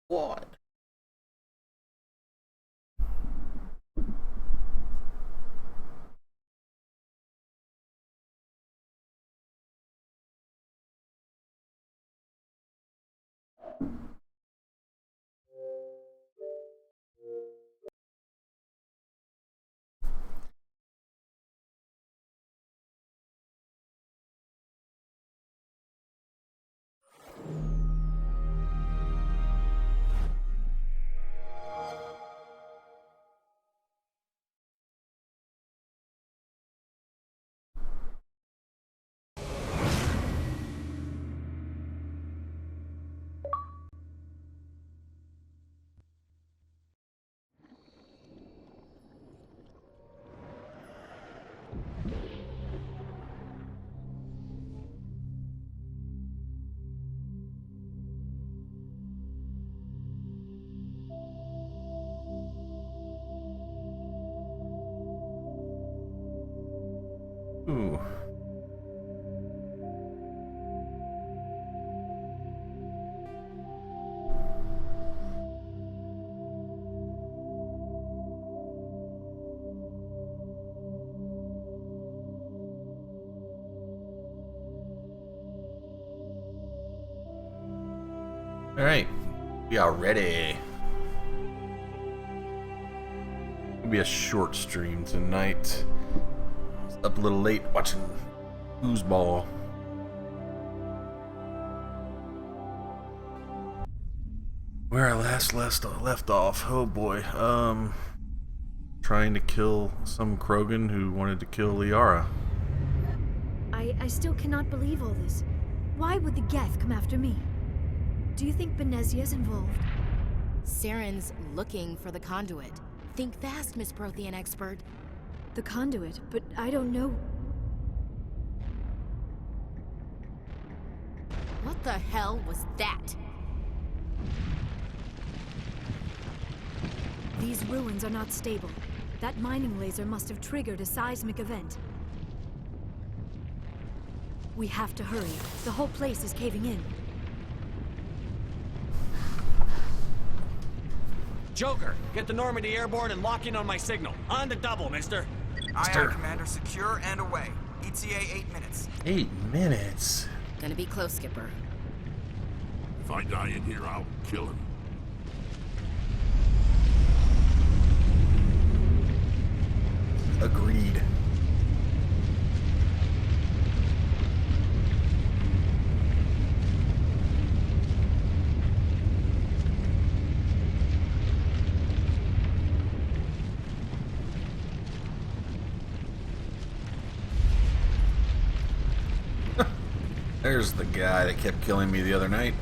What? Ooh. All right, we are ready. It'll be a short stream tonight. I was up a little late watching foosball. Where I last left off. Oh boy. Trying to kill some Krogan who wanted to kill Liara. I still cannot believe all this. Why would the Geth come after me? Do you think Benezia's involved? Saren's looking for the conduit. Think fast, Miss Prothean expert. The conduit, but I don't know. What the hell was that? These ruins are not stable. That mining laser must have triggered a seismic event. We have to hurry. The whole place is caving in. Joker, get the Normandy airborne and lock in on my signal. On the double, mister. Aye, aye, Commander. Secure and away. ETA 8 minutes. 8 minutes. Gonna be close, Skipper. If I die in here, I'll kill him. Agreed. There's the guy that kept killing me the other night.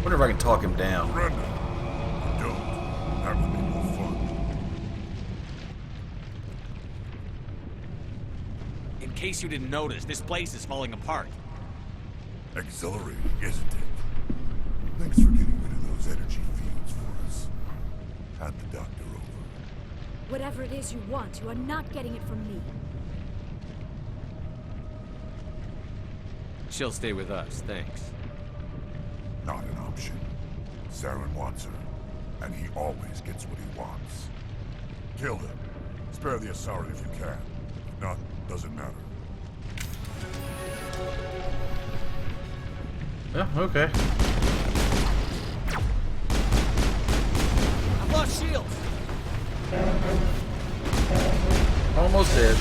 Wonder if I can talk him down. Brenda, don't. That would be more fun. In case you didn't notice, this place is falling apart. Exhilarating, isn't it? Thanks for getting rid of those energy fields for us. Hand the doctor over. Whatever it is you want, you are not getting it from me. She'll stay with us, thanks. Not an option. Saren wants her, and he always gets what he wants. Kill him. Spare the Asari if you can. If not, doesn't matter. Yeah, okay. I've lost shields! Almost dead.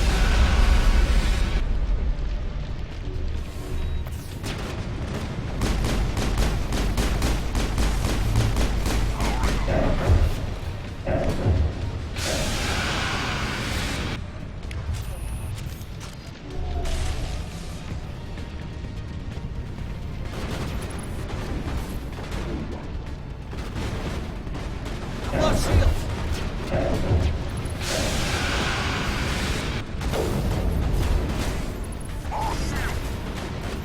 I've lost shields!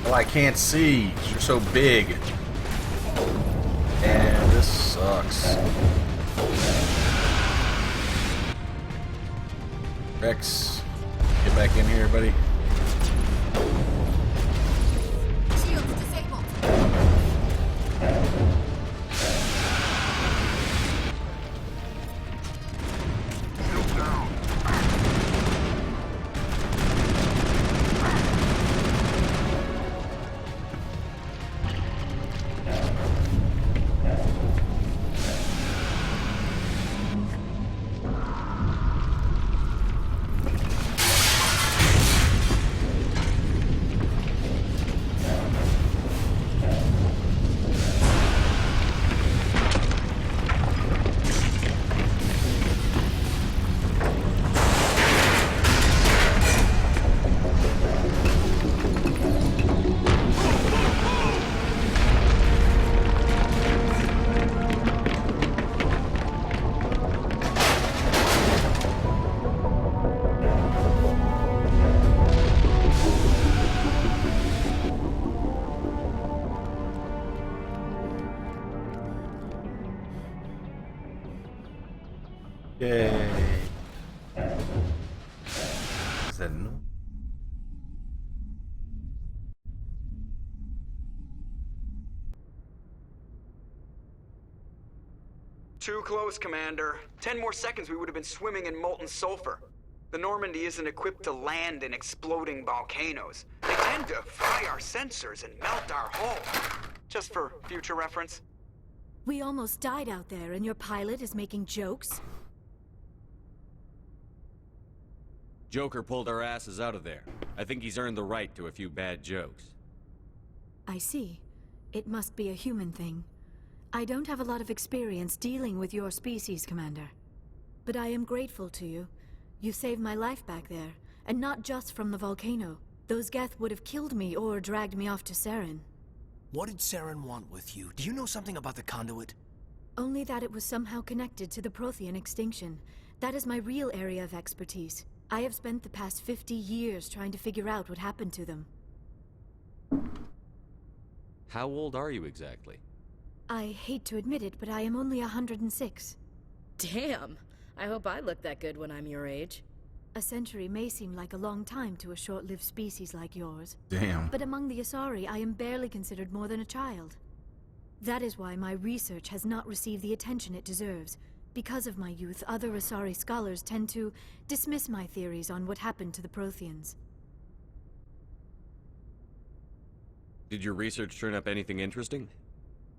Oh, I can't see. You're so big. And this sucks. Rex, get back in here, buddy. Shields disabled. that noise? Too close, Commander. 10 more seconds we would have been swimming in molten sulfur. The Normandy isn't equipped to land in exploding volcanoes. They tend to fry our sensors and melt our hull. Just for future reference. We almost died out there, and your pilot is making jokes? Joker pulled our asses out of there. I think he's earned the right to a few bad jokes. I see. It must be a human thing. I don't have a lot of experience dealing with your species, Commander. But I am grateful to you. You saved my life back there, and not just from the volcano. Those Geth would have killed me or dragged me off to Saren. What did Saren want with you? Do you know something about the conduit? Only that it was somehow connected to the Prothean extinction. That is my real area of expertise. I have spent the past 50 years trying to figure out what happened to them. How old are you exactly? I hate to admit it, but I am only 106. Damn! I hope I look that good when I'm your age. A century may seem like a long time to a short-lived species like yours. Damn. But among the Asari, I am barely considered more than a child. That is why my research has not received the attention it deserves. Because of my youth, other Asari scholars tend to dismiss my theories on what happened to the Protheans. Did your research turn up anything interesting?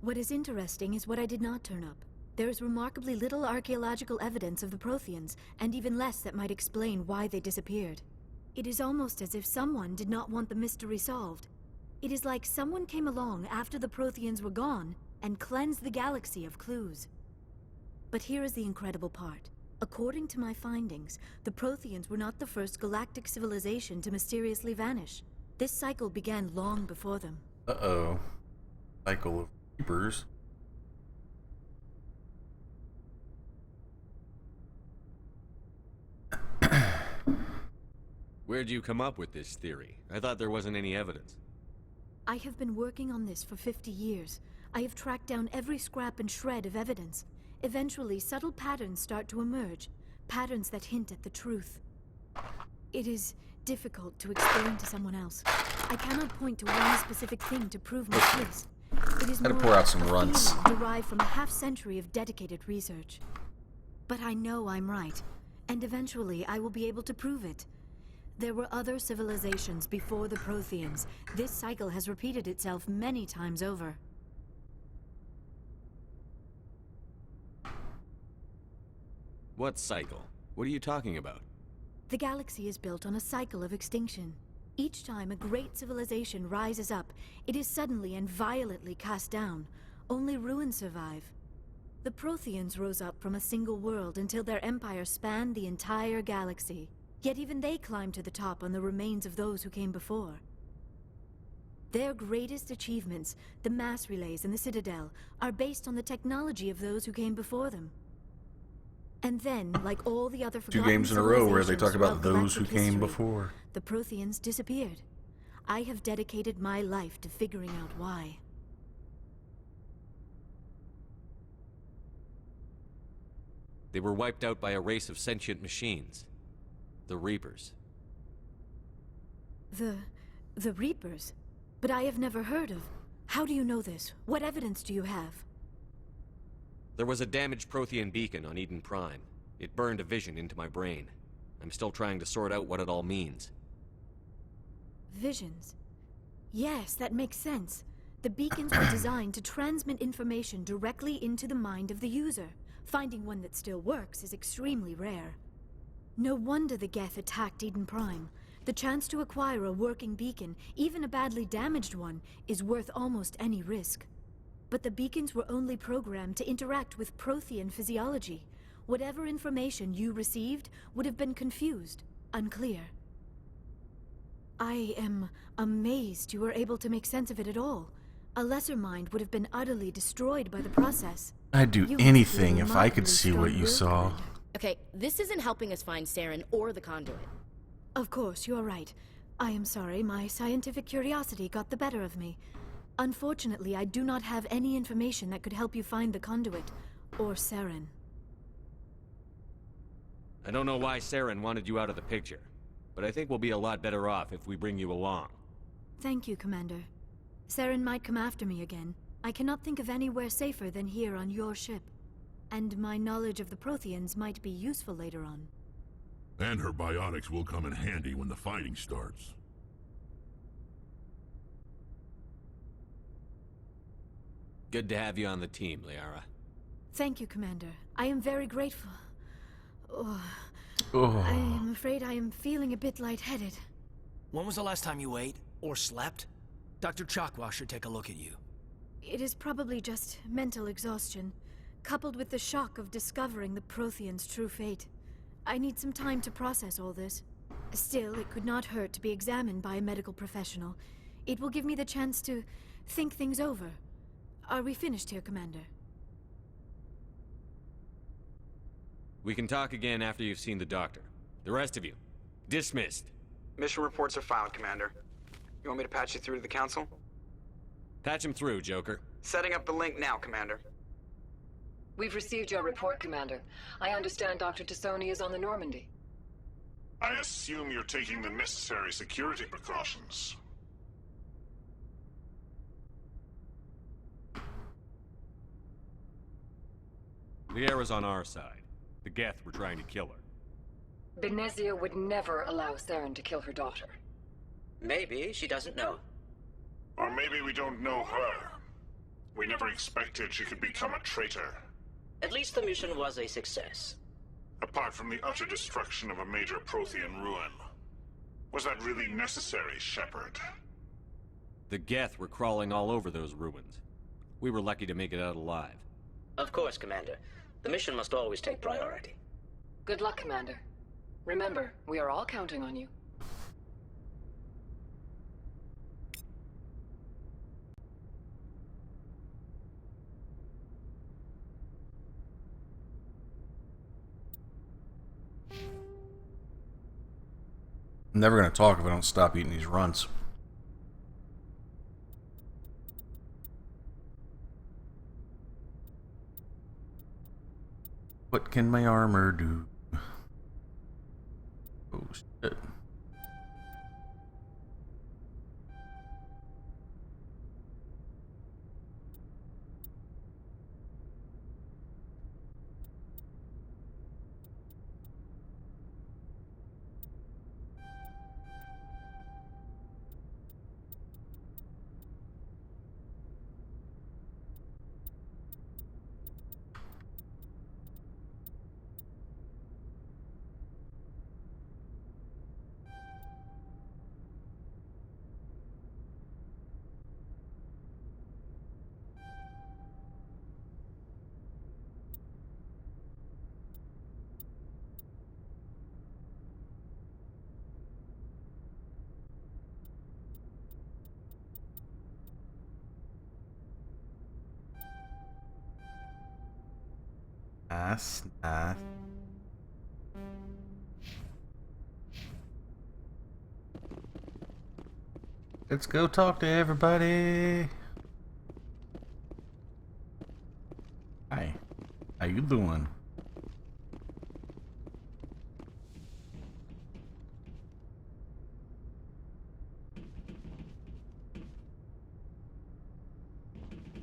What is interesting is what I did not turn up. There is remarkably little archaeological evidence of the Protheans, and even less that might explain why they disappeared. It is almost as if someone did not want the mystery solved. It is like someone came along after the Protheans were gone and cleansed the galaxy of clues. But here is the incredible part. According to my findings, the Protheans were not the first galactic civilization to mysteriously vanish. This cycle began long before them. Uh-oh. Cycle of Reapers. Where'd you come up with this theory? I thought there wasn't any evidence. I have been working on this for 50 years. I have tracked down every scrap and shred of evidence. Eventually, subtle patterns start to emerge. Patterns that hint at the truth. It is difficult to explain to someone else. I cannot point to one specific thing to prove my case. It is Gotta more pour out some a runts. feeling derived from a half-century of dedicated research. But I know I'm right, and eventually I will be able to prove it. There were other civilizations before the Protheans. This cycle has repeated itself many times over. What cycle? What are you talking about? The galaxy is built on a cycle of extinction. Each time a great civilization rises up, it is suddenly and violently cast down. Only ruins survive. The Protheans rose up from a single world until their empire spanned the entire galaxy. Yet even they climbed to the top on the remains of those who came before. Their greatest achievements, the mass relays and the Citadel, are based on the technology of those who came before them. And then, like all the other forgotten 2 games in a row where they talk civilizations about throughout those who galactic came history, before. the Protheans disappeared. I have dedicated my life to figuring out why. They were wiped out by a race of sentient machines. The Reapers. The Reapers? But I have never heard of. How do you know this? What evidence do you have? There was a damaged Prothean beacon on Eden Prime. It burned a vision into my brain. I'm still trying to sort out what it all means. Visions. Yes, that makes sense. The beacons were designed to transmit information directly into the mind of the user. Finding one that still works is extremely rare. No wonder the Geth attacked Eden Prime. The chance to acquire a working beacon, even a badly damaged one, is worth almost any risk. But the beacons were only programmed to interact with Prothean physiology. Whatever information you received would have been confused, unclear. I am amazed you were able to make sense of it at all. A lesser mind would have been utterly destroyed by the process. I'd do You must be anything if I could remarkably see what you strong-willed, saw. Commander. Okay, this isn't helping us find Saren or the conduit. Of course, you're right. I am sorry, my scientific curiosity got the better of me. Unfortunately, I do not have any information that could help you find the conduit, or Saren. I don't know why Saren wanted you out of the picture. but I think we'll be a lot better off if we bring you along. Thank you, Commander. Saren might come after me again. I cannot think of anywhere safer than here on your ship. And my knowledge of the Protheans might be useful later on. And her biotics will come in handy when the fighting starts. Good to have you on the team, Liara. Thank you, Commander. I am very grateful. Oh, Oh. I am afraid I am feeling a bit lightheaded. When was the last time you ate or slept? Dr. Chakwa should take a look at you. It is probably just mental exhaustion, coupled with the shock of discovering the Protheans' true fate. I need some time to process all this. Still, it could not hurt to be examined by a medical professional. It will give me the chance to think things over. Are we finished here, Commander? We can talk again after you've seen the doctor. The rest of you, dismissed. Mission reports are filed, Commander. You want me to patch you through to the Council? Patch him through, Joker. Setting up the link now, Commander. We've received your report, Commander. I understand Dr. Tassoni is on the Normandy. I assume you're taking the necessary security precautions. Liara's on our side. The Geth were trying to kill her. Benezia would never allow Saren to kill her daughter. Maybe she doesn't know. Or maybe we don't know her. We never expected she could become a traitor. At least the mission was a success. Apart from the utter destruction of a major Prothean ruin. Was that really necessary, Shepard? The Geth were crawling all over those ruins. We were lucky to make it out alive. Of course, Commander. The mission must always take priority. Good luck, Commander. Remember, we are all counting on you. I'm never going to talk if I don't stop eating these runts. What can my armor do? Oh, shit. Nice, nice. Let's go talk to everybody. Hi, how you doing?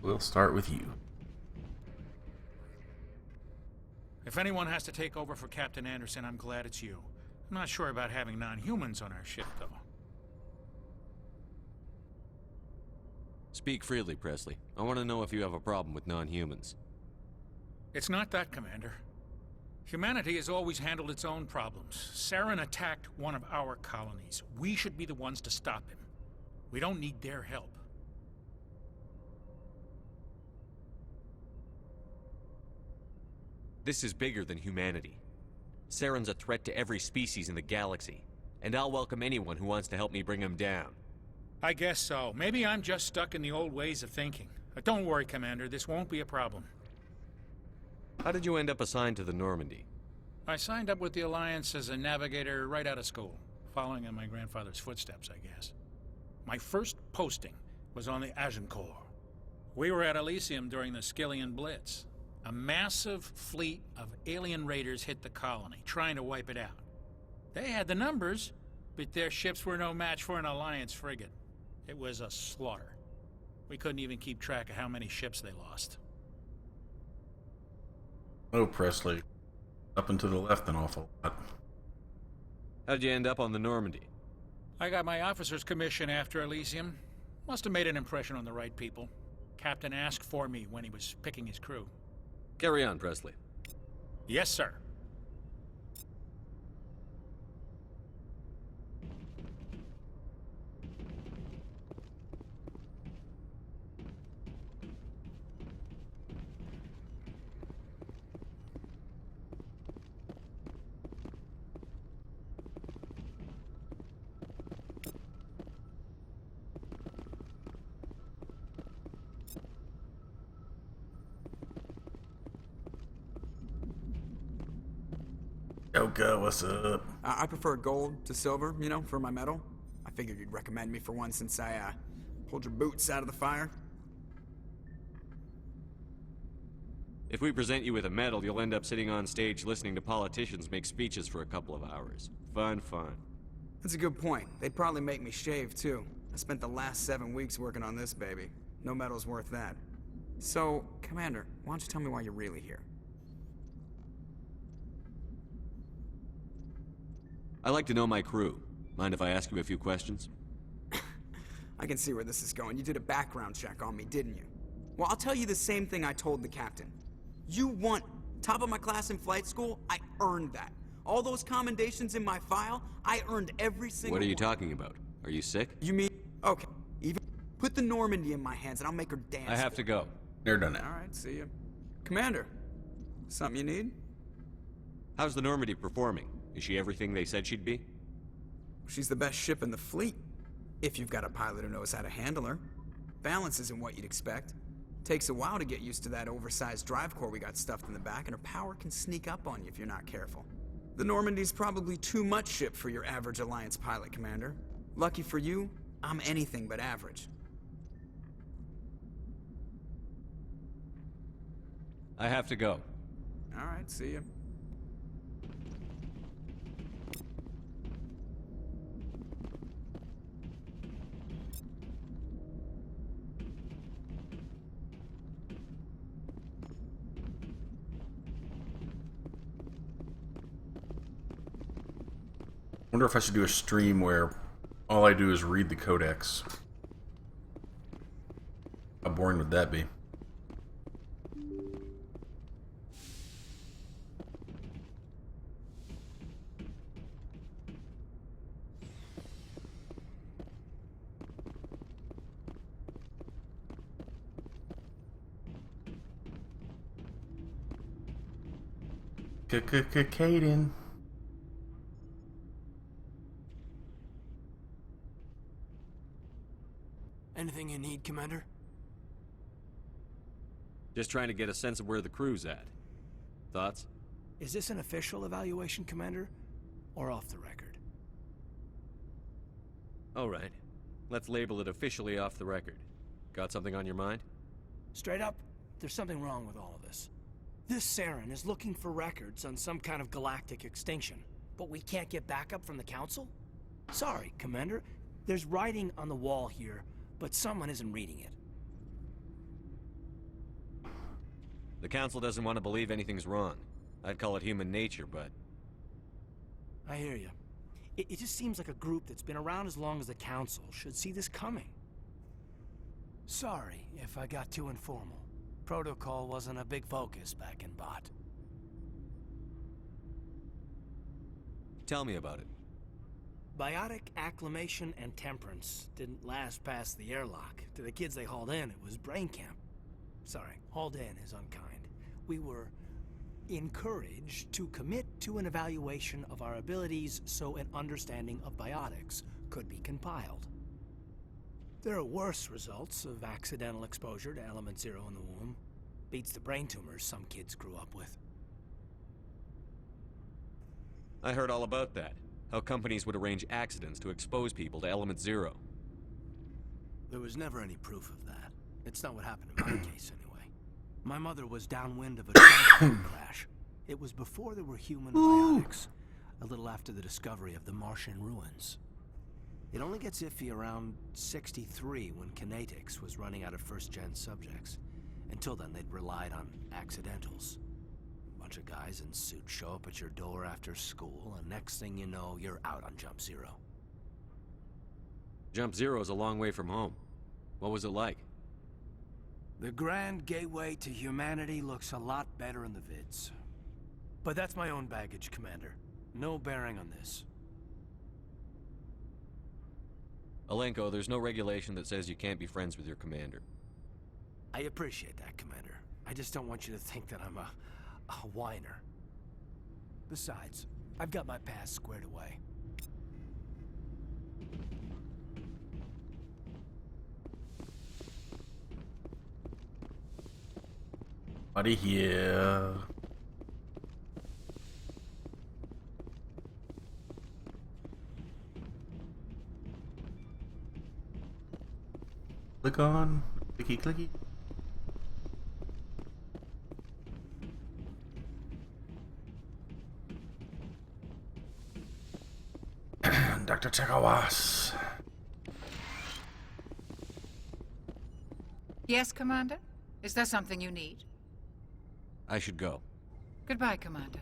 We'll start with you. If anyone has to take over for Captain Anderson, I'm glad it's you. I'm not sure about having non-humans on our ship, though. Speak freely, Presley. I want to know if you have a problem with non-humans. It's not that, Commander. Humanity has always handled its own problems. Saren attacked one of our colonies. We should be the ones to stop him. We don't need their help. This is bigger than humanity. Saren's a threat to every species in the galaxy, and I'll welcome anyone who wants to help me bring him down. I guess so. Maybe I'm just stuck in the old ways of thinking. But don't worry, Commander. This won't be a problem. How did you end up assigned to the Normandy? I signed up with the Alliance as a navigator right out of school, following in my grandfather's footsteps, I guess. My first posting was on the Agincourt. We were at Elysium during the Skillian Blitz. A massive fleet of alien raiders hit the colony, trying to wipe it out. They had the numbers, but their ships were no match for an Alliance frigate. It was a slaughter. We couldn't even keep track of how many ships they lost. Oh, Presley. Up and to the left an awful lot. How'd you end up on the Normandy? I got my officer's commission after Elysium. Must have made an impression on the right people. Captain asked for me when he was picking his crew. Carry on, Presley. Yes, sir. Yoka, what's up? I prefer gold to silver, you know, for my medal. I figured you'd recommend me for one since I, pulled your boots out of the fire. If we present you with a medal, you'll end up sitting on stage listening to politicians make speeches for a couple of hours. Fun, fun. That's a good point. They'd probably make me shave, too. I spent the last 7 weeks working on this baby. No medal's worth that. So, Commander, why don't you tell me why you're really here? I like to know my crew. Mind if I ask you a few questions? I can see where this is going. You did a background check on me, didn't you? Well, I'll tell you the same thing I told the captain. You want top of my class in flight school? I earned that. All those commendations in my file, I earned every single one. What are you talking about? Are you sick? You mean... Okay, even... Put the Normandy in my hands and I'll make her dance. I have to go. They're done it. Alright, see you. Commander, something you need? How's the Normandy performing? Is she everything they said she'd be? She's the best ship in the fleet. If you've got a pilot who knows how to handle her. Balance isn't what you'd expect. Takes a while to get used to that oversized drive core we got stuffed in the back, and her power can sneak up on you if you're not careful. The Normandy's probably too much ship for your average Alliance pilot, Commander. Lucky for you, I'm anything but average. I have to go. Alright, see you. Wonder if I should do a stream where all I do is read the codex. How boring would that be? Caden. Anything you need, Commander? Just trying to get a sense of where the crew's at. Thoughts? Is this an official evaluation, Commander? Or off the record? All right. Let's label it officially off the record. Got something on your mind? Straight up, there's something wrong with all of this. This Saren is looking for records on some kind of galactic extinction, but we can't get backup from the Council? Sorry, Commander. There's writing on the wall here, but someone isn't reading it. The Council doesn't want to believe anything's wrong. I'd call it human nature, but... I hear you. It just seems like a group that's been around as long as the Council should see this coming. Sorry if I got too informal. Protocol wasn't a big focus back in Bot. Tell me about it. Biotic acclimation and temperance didn't last past the airlock. To the kids they hauled in, it was brain camp. Sorry, hauled in is unkind. We were encouraged to commit to an evaluation of our abilities so an understanding of biotics could be compiled. There are worse results of accidental exposure to Element Zero in the womb. Beats the brain tumors some kids grew up with. I heard all about that. How companies would arrange accidents to expose people to Element Zero. There was never any proof of that. It's not what happened in my case, anyway. My mother was downwind of a transport crash. It was before there were human biotics. A little after the discovery of the Martian ruins. It only gets iffy around 63 when Kinetics was running out of first-gen subjects. Until then, they'd relied on accidentals. A bunch of guys in suits show up at your door after school, and next thing you know, you're out on Jump Zero. Jump Zero is a long way from home. What was it like? The grand gateway to humanity looks a lot better in the vids. But that's my own baggage, Commander. No bearing on this. Alenko, there's no regulation that says you can't be friends with your commander. I appreciate that, Commander. I just don't want you to think that I'm a whiner. Besides, I've got my past squared away. Buddy here. Click on. Clicky clicky. Dr. Chakawas. Yes, Commander? Is there something you need? I should go. Goodbye, Commander.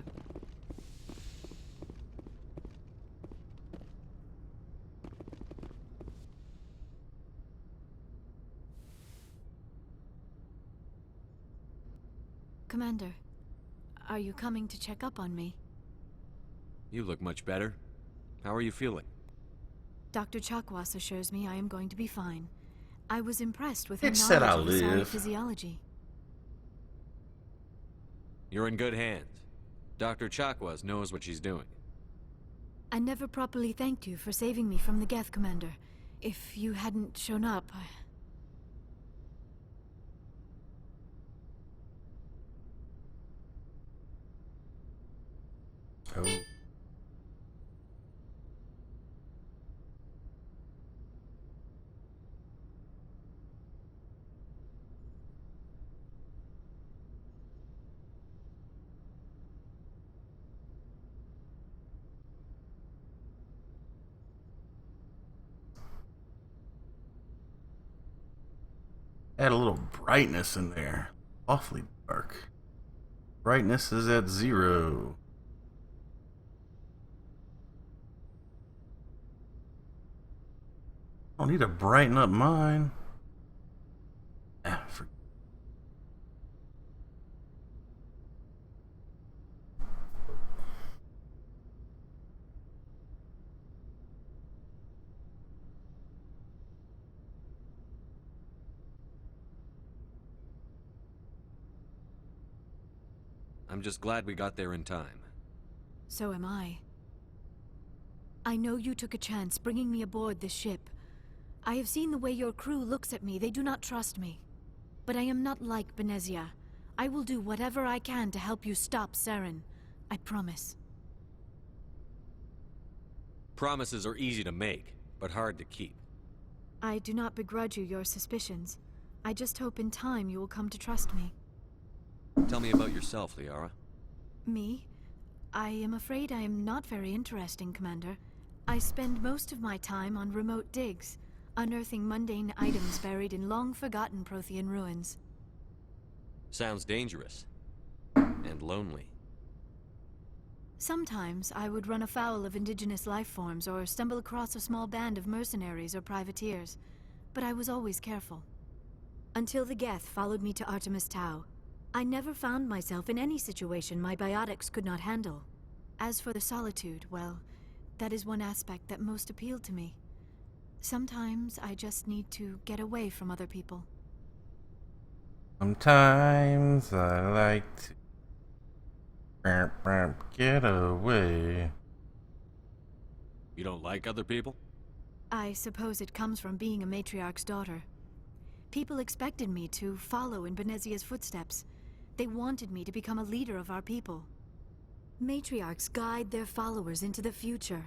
Commander, are you coming to check up on me? You look much better. How are you feeling? Dr. Chakwas assures me I am going to be fine. I was impressed with her It said knowledge of I'll Asari live. physiology. You're in good hands. Dr. Chakwas knows what she's doing. I never properly thanked you for saving me from the Geth, Commander. If you hadn't shown up, Oh. Add a little brightness in there. Awfully dark. Brightness is at 0. I don't need to brighten up mine. I'm just glad we got there in time. so am I. I know you took a chance bringing me aboard this ship. I have seen the way your crew looks at me. They do not trust me. But I am not like Benezia. I will do whatever I can to help you stop Saren. I promise. Promises are easy to make, but hard to keep. I do not begrudge you your suspicions. I just hope in time you will come to trust me. Tell me about yourself, Liara. Me? I am afraid I am not very interesting, Commander. I spend most of my time on remote digs, unearthing mundane items buried in long-forgotten Prothean ruins. Sounds dangerous. And lonely. Sometimes I would run afoul of indigenous life forms or stumble across a small band of mercenaries or privateers, but I was always careful. Until the Geth followed me to Artemis Tau, I never found myself in any situation my biotics could not handle. As for the solitude, well, that is one aspect that most appealed to me. Sometimes I just need to get away from other people. Sometimes I like to get away. You don't like other people? I suppose it comes from being a matriarch's daughter. People expected me to follow in Benezia's footsteps. They wanted me to become a leader of our people. Matriarchs guide their followers into the future.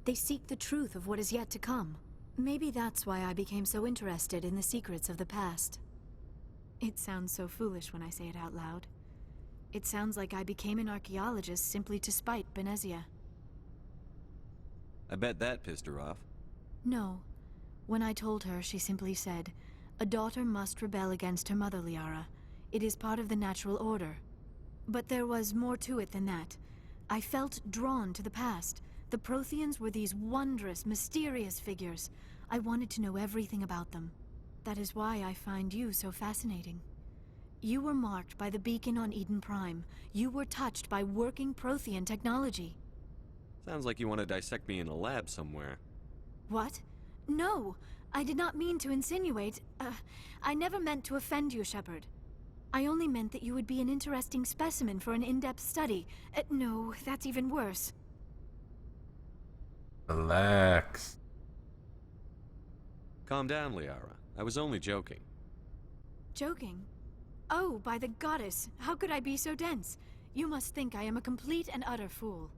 They seek the truth of what is yet to come. Maybe that's why I became so interested in the secrets of the past. It sounds so foolish when I say it out loud. It sounds like I became an archaeologist simply to spite Benezia. I bet that pissed her off. No. When I told her, she simply said, "A daughter must rebel against her mother, Liara. It is part of the natural order." But there was more to it than that. I felt drawn to the past. The Protheans were these wondrous, mysterious figures. I wanted to know everything about them. That is why I find you so fascinating. You were marked by the beacon on Eden Prime. You were touched by working Prothean technology. Sounds like you want to dissect me in a lab somewhere. What? No! I did not mean to insinuate. I never meant to offend you, Shepard. I only meant that you would be an interesting specimen for an in-depth study. No, that's even worse. Relax. Calm down, Liara. I was only joking. Joking? Oh, by the goddess, how could I be so dense? You must think I am a complete and utter fool.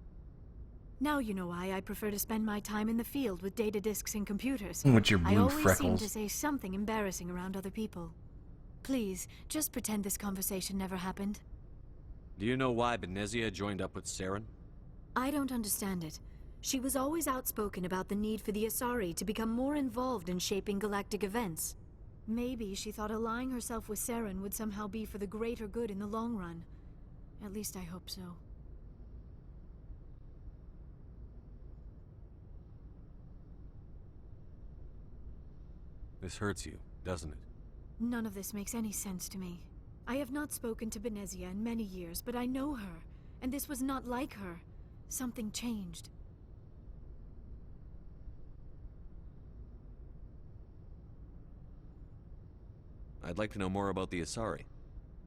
Now you know why I prefer to spend my time in the field with data disks and computers. With your I blue always freckles. seem to say something embarrassing around other people. Please, just pretend this conversation never happened. Do you know why Benezia joined up with Saren? I don't understand it. She was always outspoken about the need for the Asari to become more involved in shaping galactic events. Maybe she thought allying herself with Saren would somehow be for the greater good in the long run. At least I hope so. This hurts you, doesn't it? None of this makes any sense to me. I have not spoken to Benezia in many years, but I know her, and this was not like her. Something changed. I'd like to know more about the Asari.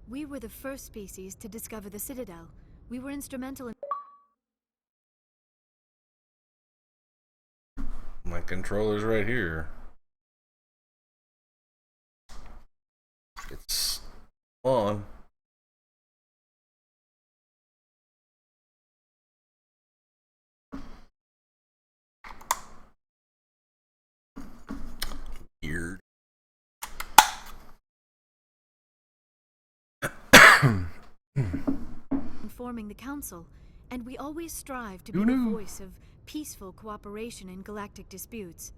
We were the first species to discover the Citadel. We were instrumental in... My controller's right here. It's on. Weird. Forming the Council, and we always strive to be the voice of peaceful cooperation in galactic disputes.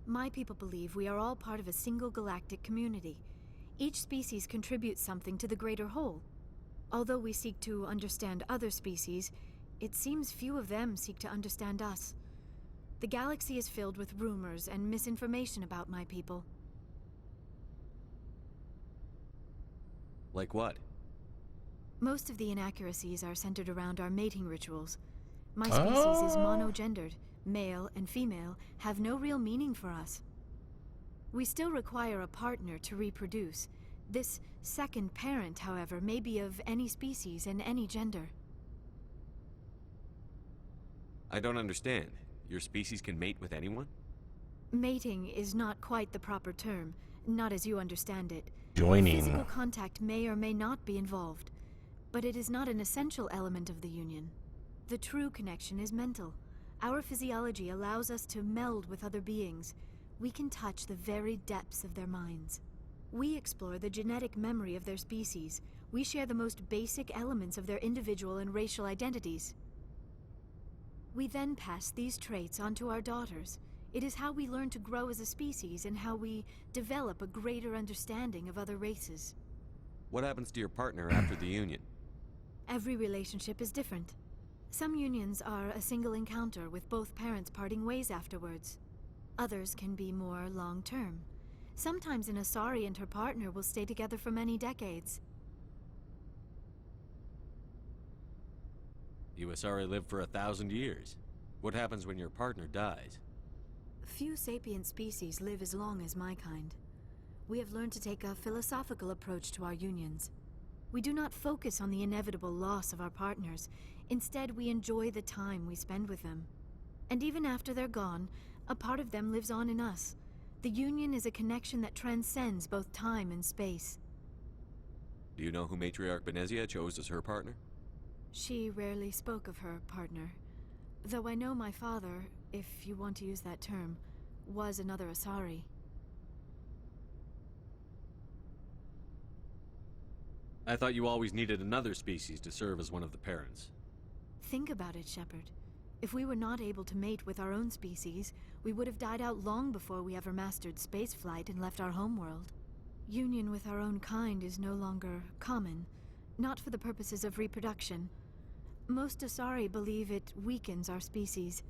My people believe we are all part of a single galactic community. Each species contributes something to the greater whole. Although we seek to understand other species, it seems few of them seek to understand us. The galaxy is filled with rumors and misinformation about my people. Like what? Most of the inaccuracies are centered around our mating rituals. My species is monogendered. Male and female have no real meaning for us. We still require a partner to reproduce. This second parent, however, may be of any species and any gender. I don't understand. Your species can mate with anyone? Mating is not quite the proper term, not as you understand it. Joining. Physical contact may or may not be involved, but it is not an essential element of the union. The true connection is mental. Our physiology allows us to meld with other beings. We can touch the very depths of their minds. We explore the genetic memory of their species. We share the most basic elements of their individual and racial identities. We then pass these traits on to our daughters. It is how we learn to grow as a species and how we develop a greater understanding of other races. What happens to your partner after the union? Every relationship is different. Some unions are a single encounter with both parents parting ways afterwards. Others can be more long-term. Sometimes an Asari and her partner will stay together for many decades. You Asari live for 1,000 years. What happens when your partner dies? Few sapient species live as long as my kind. We have learned to take a philosophical approach to our unions. We do not focus on the inevitable loss of our partners. Instead, we enjoy the time we spend with them. And even after they're gone, a part of them lives on in us. The union is a connection that transcends both time and space. Do you know who Matriarch Benezia chose as her partner? She rarely spoke of her partner. Though I know my father, if you want to use that term, was another Asari. I thought you always needed another species to serve as one of the parents. Think about it, Shepard. If we were not able to mate with our own species, we would have died out long before we ever mastered spaceflight and left our homeworld. Union with our own kind is no longer common, not for the purposes of reproduction. Most Asari believe it weakens our species.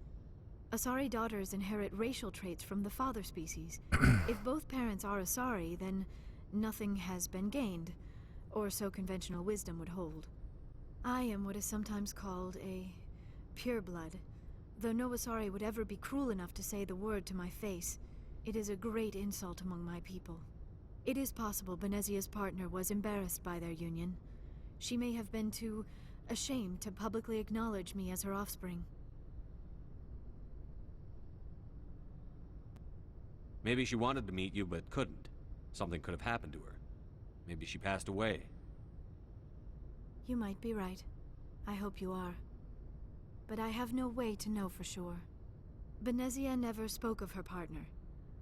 Asari daughters inherit racial traits from the father species. If both parents are Asari, then nothing has been gained, or so conventional wisdom would hold. I am what is sometimes called a pureblood, though no Asari would ever be cruel enough to say the word to my face. It is a great insult among my people. It is possible Benezia's partner was embarrassed by their union. She may have been too ashamed to publicly acknowledge me as her offspring. Maybe she wanted to meet you, but couldn't. Something could have happened to her. Maybe she passed away. You might be right. I hope you are. But I have no way to know for sure. Benezia never spoke of her partner.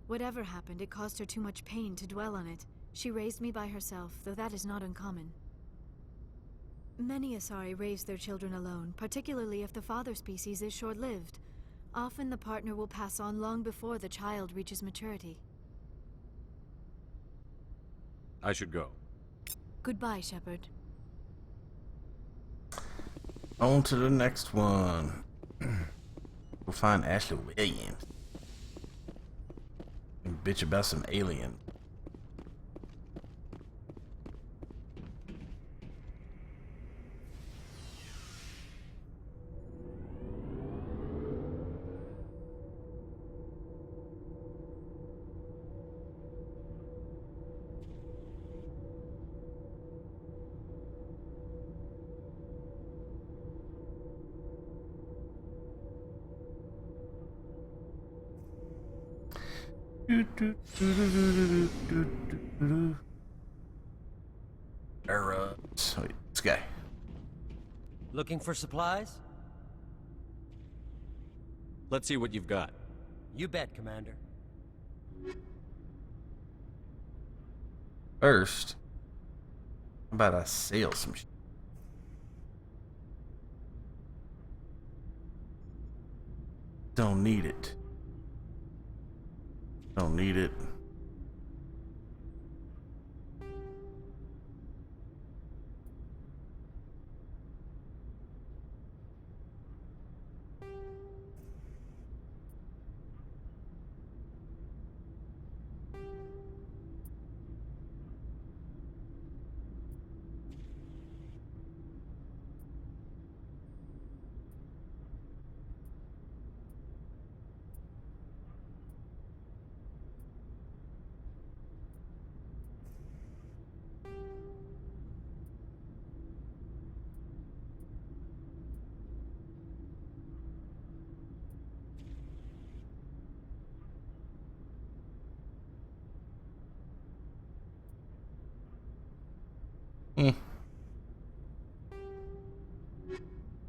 Whatever happened, it caused her too much pain to dwell on it. She raised me by herself, though that is not uncommon. Many Asari raise their children alone, particularly if the father species is short-lived. Often the partner will pass on long before the child reaches maturity. I should go. Goodbye, Shepard. On to the next one. We'll find Ashley Williams. And bitch about some alien. Wait, this guy. Looking for supplies? Let's see what you've got. You bet, Commander. First, how about I sell some shit? Don't need it. Don't need it.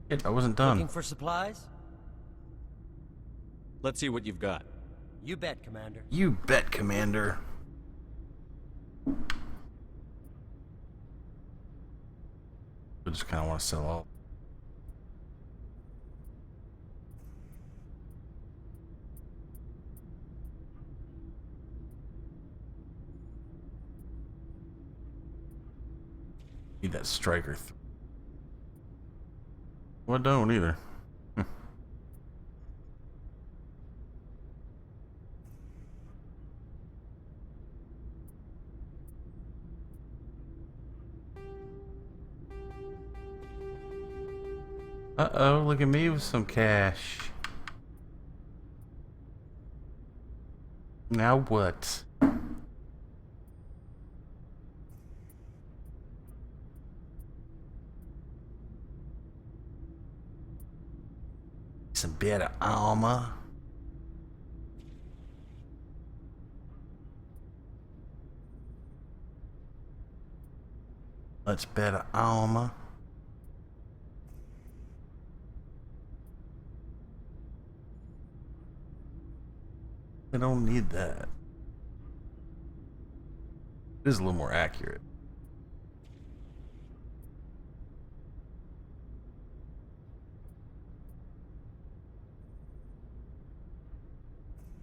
Shit, I wasn't done. Looking for supplies? Let's see what you've got. You bet, Commander. You bet, Commander. I just kind of want to sell all. Need that striker. Well, don't either. Uh-oh, look at me with some cash. Now what? Some better armor. Much better armor. I don't need that. It is a little more accurate.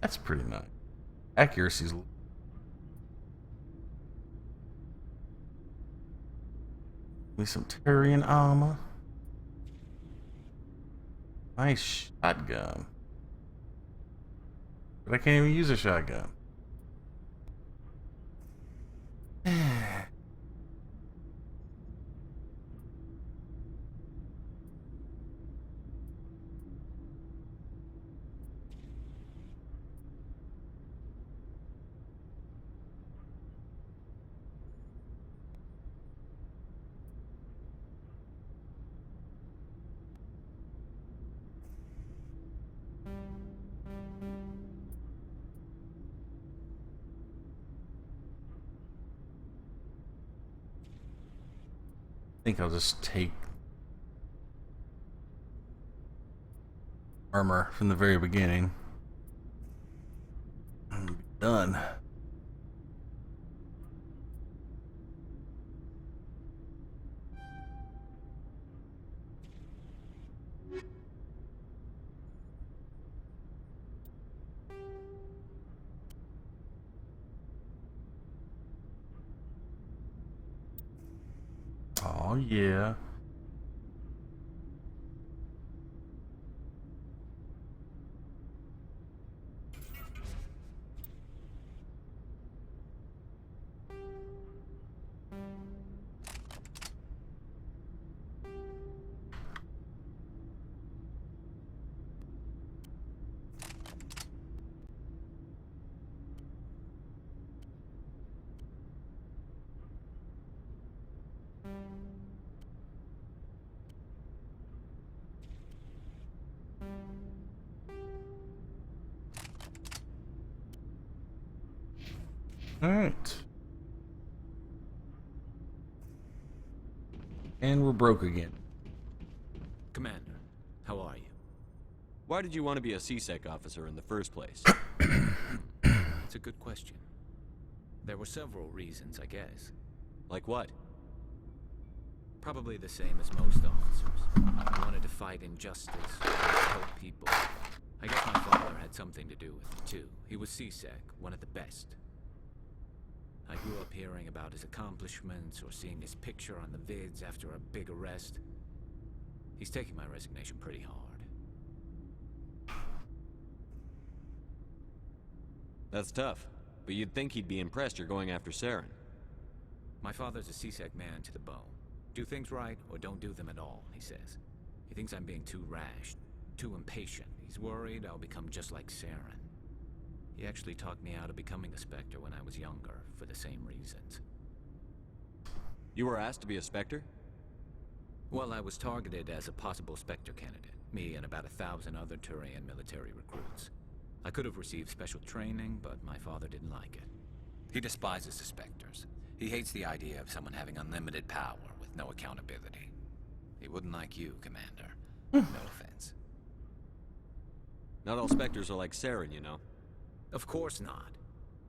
That's pretty nice. Accuracy's me some Turian armor. Nice shotgun. But I can't even use a shotgun. I think I'll just take armor from the very beginning and be done. Oh yeah. All right. And we're broke again. Commander, how are you? Why did you want to be a CSEC officer in the first place? That's a good question. There were several reasons, I guess. Like what? Probably the same as most officers. I wanted to fight injustice, help people. I guess my father had something to do with it, too. He was CSEC, one of the best. I grew up hearing about his accomplishments or seeing his picture on the vids after a big arrest. He's taking my resignation pretty hard. That's tough, but you'd think he'd be impressed you're going after Saren. My father's a CSEC man to the bone. Do things right or don't do them at all, he says. He thinks I'm being too rash, too impatient. He's worried I'll become just like Saren. He actually talked me out of becoming a Spectre when I was younger, for the same reasons. You were asked to be a Spectre? Well, I was targeted as a possible Spectre candidate. Me and about 1,000 other Turian military recruits. I could have received special training, but my father didn't like it. He despises the Spectres. He hates the idea of someone having unlimited power with no accountability. He wouldn't like you, Commander. No offense. Not all Spectres are like Saren, you know. Of course not.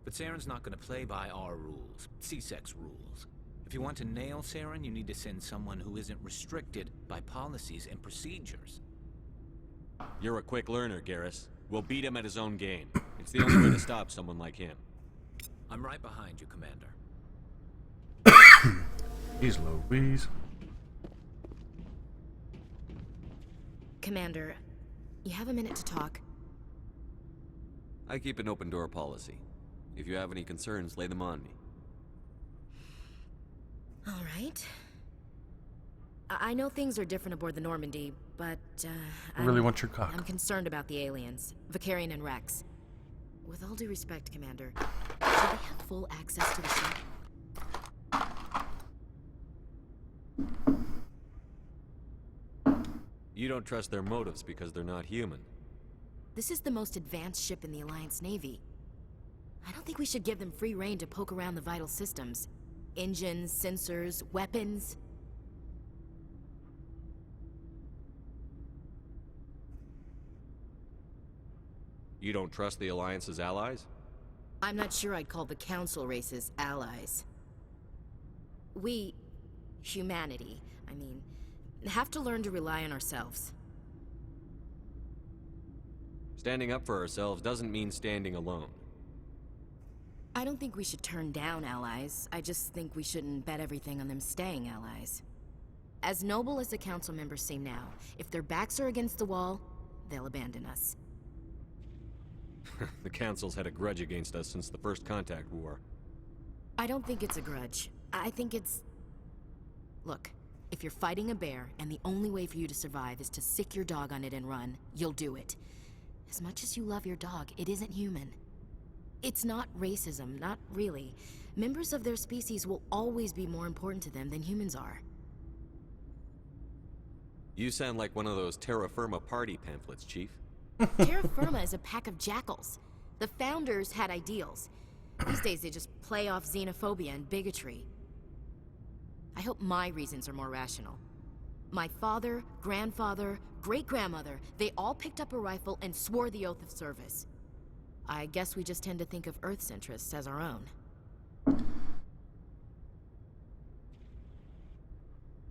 But Saren's not going to play by our rules, CSEC's rules. If you want to nail Saren, you need to send someone who isn't restricted by policies and procedures. You're a quick learner, Garrus. We'll beat him at his own game. It's the only way to stop someone like him. I'm right behind you, Commander. Jeez Louise. Commander, you have a minute to talk. I keep an open door policy. If you have any concerns, lay them on me. All right. I know things are different aboard the Normandy, but, I really want your cock. I'm concerned about the aliens, Vicarian and Rex. With all due respect, Commander, do they have full access to the ship? You don't trust their motives because they're not human. This is the most advanced ship in the Alliance Navy. I don't think we should give them free rein to poke around the vital systems. Engines, sensors, weapons. You don't trust the Alliance's allies? I'm not sure I'd call the Council races allies. We, humanity, I mean, have to learn to rely on ourselves. Standing up for ourselves doesn't mean standing alone. I don't think we should turn down allies. I just think we shouldn't bet everything on them staying allies. As noble as the council members seem now, if their backs are against the wall, they'll abandon us. The Council's had a grudge against us since the First Contact War. I don't think it's a grudge. I think it's... Look, if you're fighting a bear and the only way for you to survive is to sick your dog on it and run, you'll do it. As much as you love your dog, it isn't human. It's not racism, not really. Members of their species will always be more important to them than humans are. You sound like one of those Terra Firma party pamphlets, Chief. Terra Firma is a pack of jackals. The founders had ideals. These days they just play off xenophobia and bigotry. I hope my reasons are more rational. My father, grandfather, great-grandmother, they all picked up a rifle and swore the oath of service. I guess we just tend to think of Earth's interests as our own.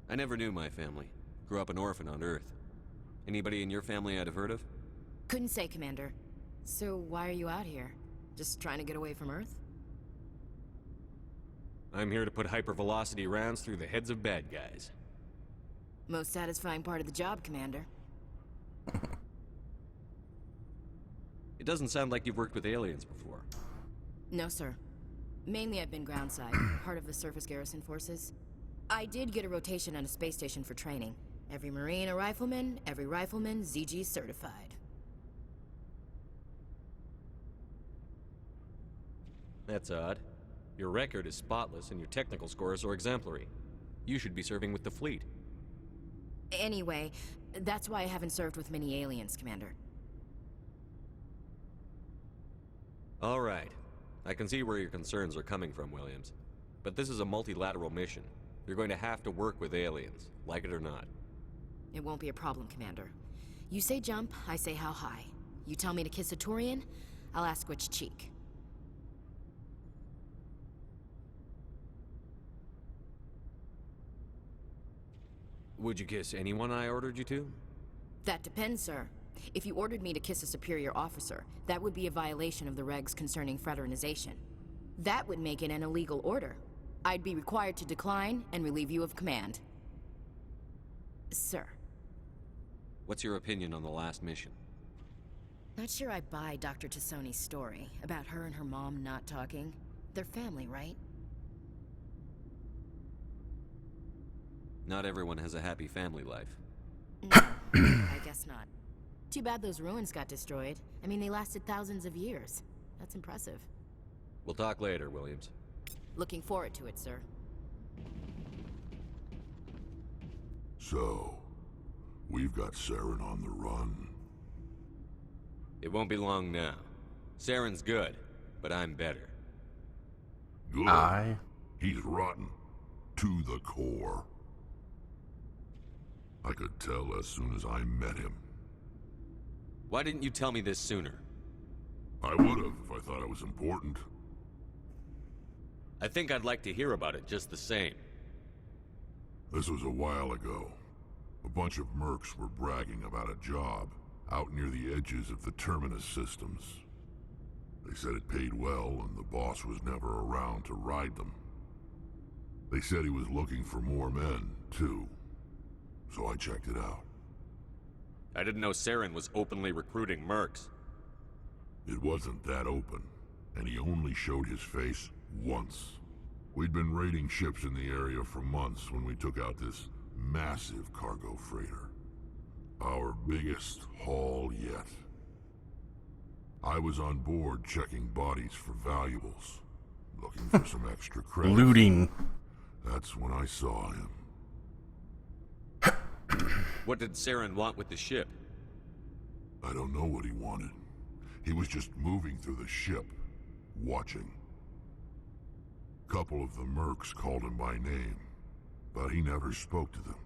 I never knew my family. Grew up an orphan on Earth. Anybody in your family I'd have heard of? Couldn't say, Commander. So why are you out here? Just trying to get away from Earth? I'm here to put hypervelocity rounds through the heads of bad guys. Most satisfying part of the job, Commander. It doesn't sound like you've worked with aliens before. No, sir. Mainly I've been groundside, part of the surface garrison forces. I did get a rotation on a space station for training. Every Marine a rifleman, every rifleman ZG certified. That's odd. Your record is spotless and your technical scores are exemplary. You should be serving with the fleet. Anyway, that's why I haven't served with many aliens, Commander. All right. I can see where your concerns are coming from, Williams. But this is a multilateral mission. You're going to have to work with aliens, like it or not. It won't be a problem, Commander. You say jump, I say how high. You tell me to kiss a Turian, I'll ask which cheek. Would you kiss anyone I ordered you to? That depends, sir. If you ordered me to kiss a superior officer, that would be a violation of the regs concerning fraternization. That would make it an illegal order. I'd be required to decline and relieve you of command. Sir. What's your opinion on the last mission? Not sure I buy Dr. Tassoni's story about her and her mom not talking. They're family, right? Not everyone has a happy family life. No, I guess not. Too bad those ruins got destroyed. I mean, they lasted thousands of years. That's impressive. We'll talk later, Williams. Looking forward to it, sir. So, we've got Saren on the run. It won't be long now. Saren's good, but I'm better. Good. He's rotten. To the core. I could tell as soon as I met him. Why didn't you tell me this sooner? I would've if I thought it was important. I think I'd like to hear about it just the same. This was a while ago. A bunch of mercs were bragging about a job out near the edges of the Terminus systems. They said it paid well and the boss was never around to ride them. They said he was looking for more men, too. So I checked it out. I didn't know Saren was openly recruiting mercs. It wasn't that open, and he only showed his face once. We'd been raiding ships in the area for months when we took out this massive cargo freighter. Our biggest haul yet. I was on board checking bodies for valuables, looking for some extra credit. Looting. That's when I saw him. What did Saren want with the ship? I don't know what he wanted. He was just moving through the ship, watching. Couple of the mercs called him by name, but he never spoke to them.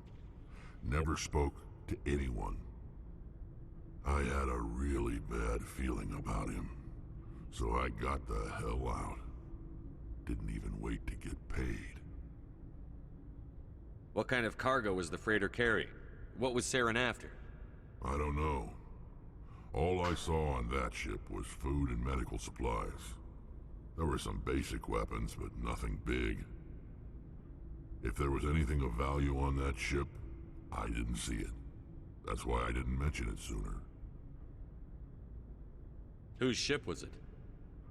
Never spoke to anyone. I had a really bad feeling about him, so I got the hell out. Didn't even wait to get paid. What kind of cargo was the freighter carrying? What was Saren after? I don't know. All I saw on that ship was food and medical supplies. There were some basic weapons, but nothing big. If there was anything of value on that ship, I didn't see it. That's why I didn't mention it sooner. Whose ship was it?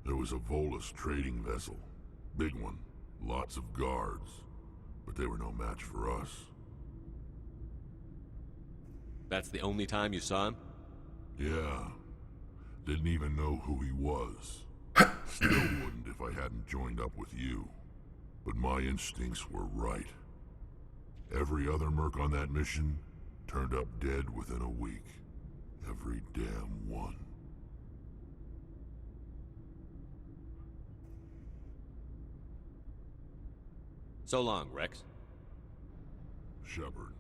It was a Volus trading vessel. Big one. Lots of guards. But they were no match for us. That's the only time you saw him? Yeah. Didn't even know who he was. Still wouldn't if I hadn't joined up with you. But my instincts were right. Every other merc on that mission turned up dead within a week. Every damn one. So long, Rex. Shepard.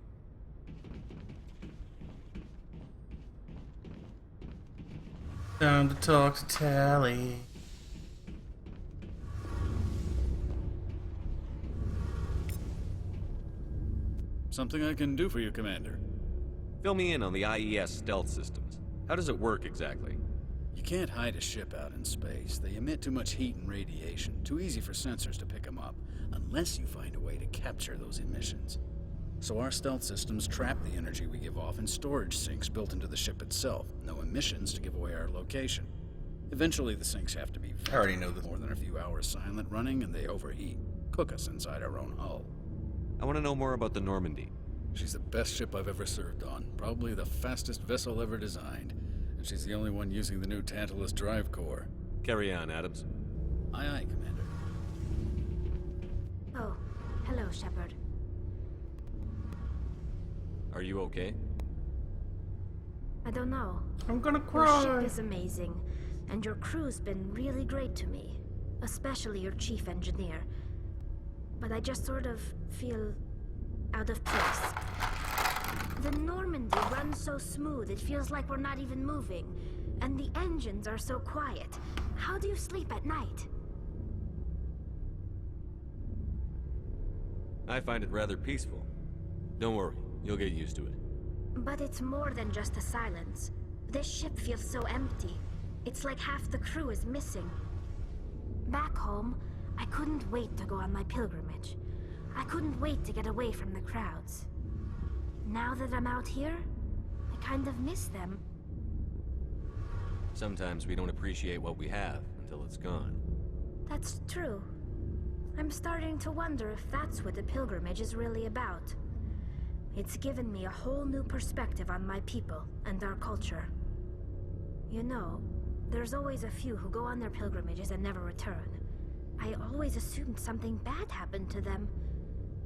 Time to talk to Tally. Something I can do for you, Commander. Fill me in on the IES stealth systems. How does it work exactly? You can't hide a ship out in space. They emit too much heat and radiation. Too easy for sensors to pick them up, unless you find a way to capture those emissions. So our stealth systems trap the energy we give off in storage sinks built into the ship itself. No emissions to give away our location. Eventually the sinks have to be I already know this. more than a few hours silent running, and they overheat. Cook us inside our own hull. I want to know more about the Normandy. She's the best ship I've ever served on. Probably the fastest vessel ever designed. And she's the only one using the new Tantalus drive core. Carry on, Adams. Aye, aye, Commander. Oh, hello, Shepard. Are you okay? I don't know. I'm gonna Your cry. ship is amazing, and your crew's been really great to me. Especially your chief engineer. But I just sort of feel out of place. The Normandy runs so smooth, it feels like we're not even moving. And the engines are so quiet. How do you sleep at night? I find it rather peaceful. Don't worry, you'll get used to it. But it's more than just the silence. This ship feels so empty. It's like half the crew is missing. Back home, I couldn't wait to go on my pilgrimage. I couldn't wait to get away from the crowds. Now that I'm out here, I kind of miss them. Sometimes we don't appreciate what we have until it's gone. That's true. I'm starting to wonder if that's what the pilgrimage is really about. It's given me a whole new perspective on my people and our culture. You know, there's always a few who go on their pilgrimages and never return. I always assumed something bad happened to them,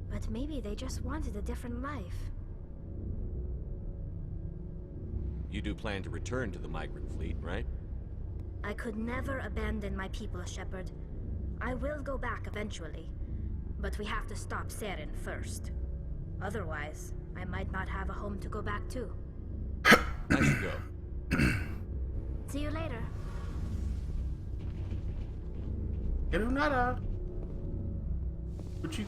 but maybe they just wanted a different life. You do plan to return to the migrant fleet, right? I could never abandon my people, Shepard. I will go back eventually, but we have to stop Saren first. Otherwise, I might not have a home to go back to. I should go. See you later. Quiero nada. What you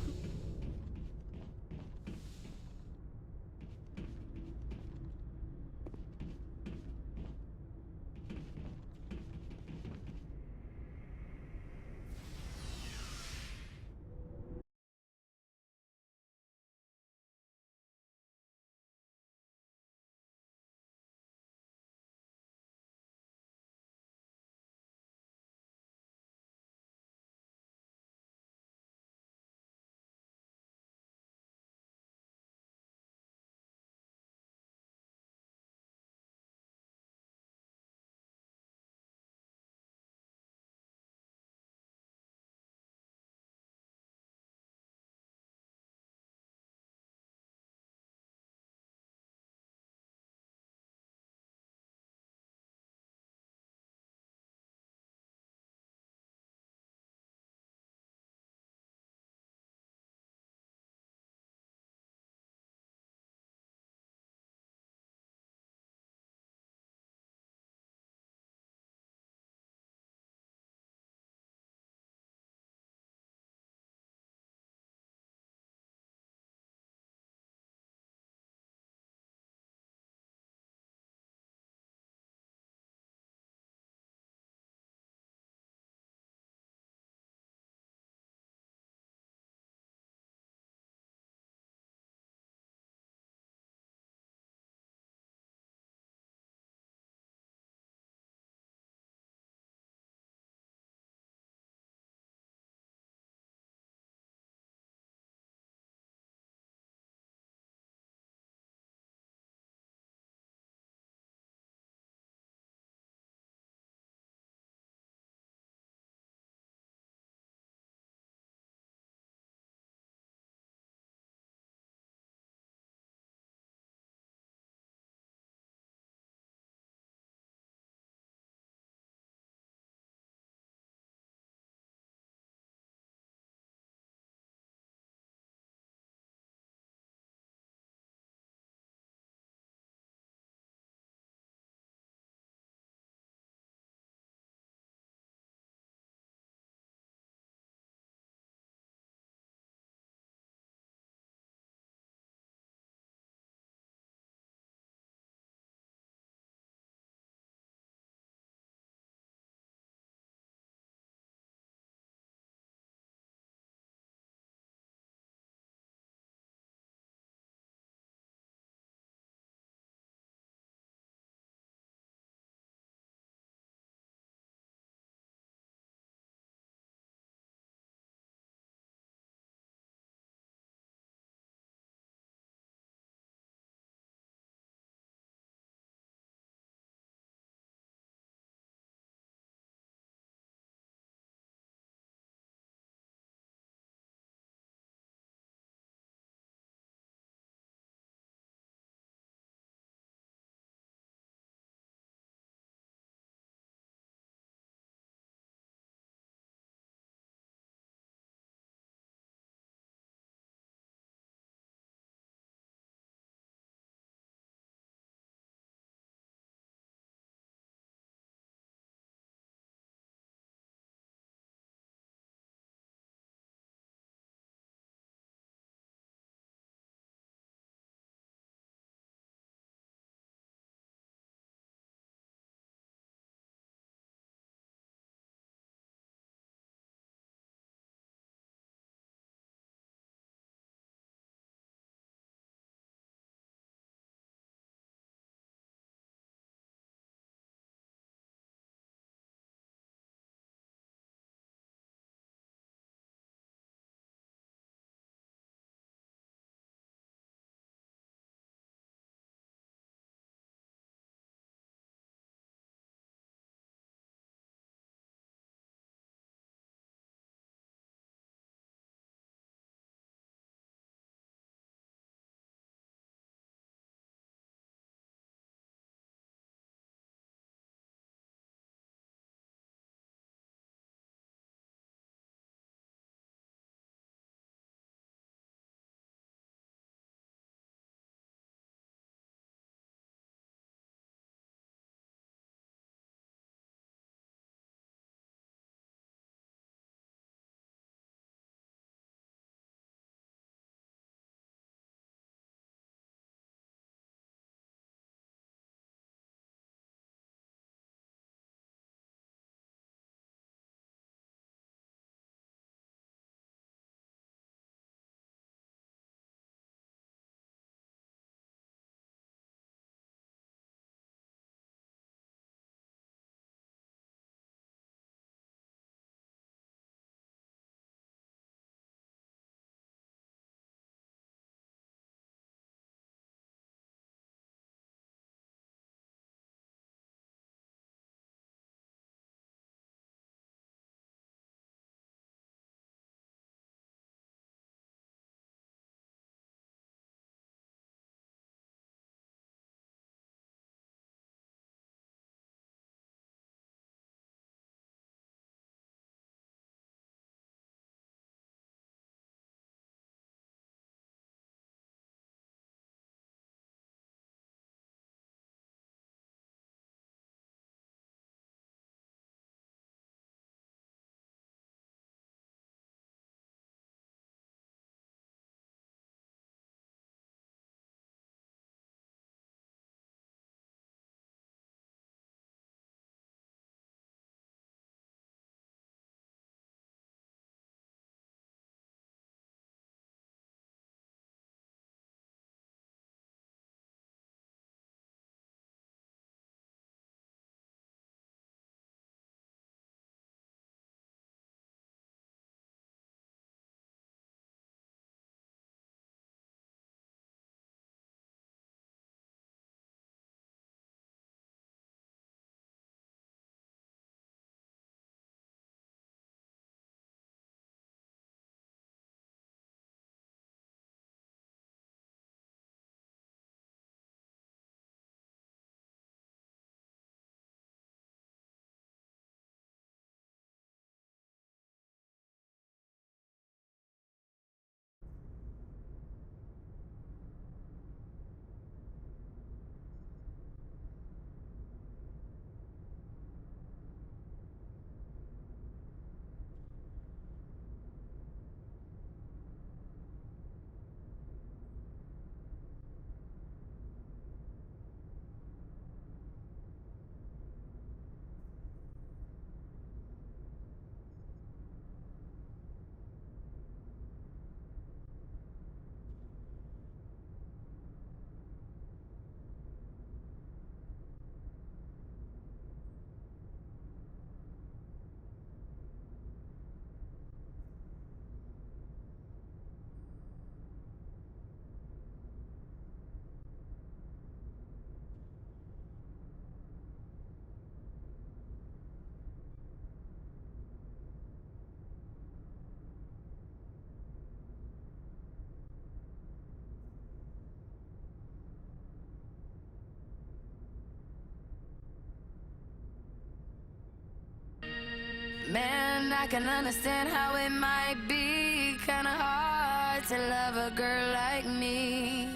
and I can understand how it might be kinda hard to love a girl like me.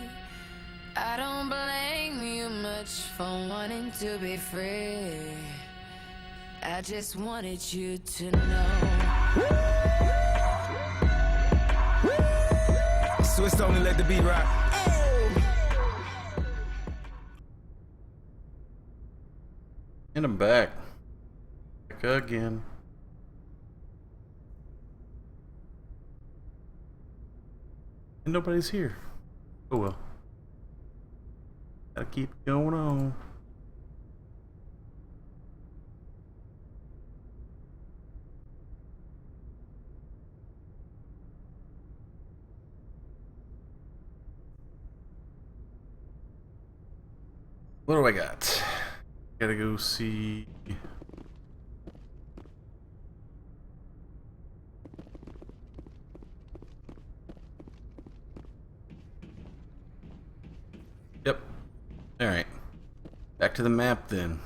I don't blame you much for wanting to be free. I just wanted you to know. Switch on and let the beat rock. And I'm back. Back again. And nobody's here. Oh well. Gotta keep going on. What do I got? Gotta go see. Yep. Alright. Back to the map then.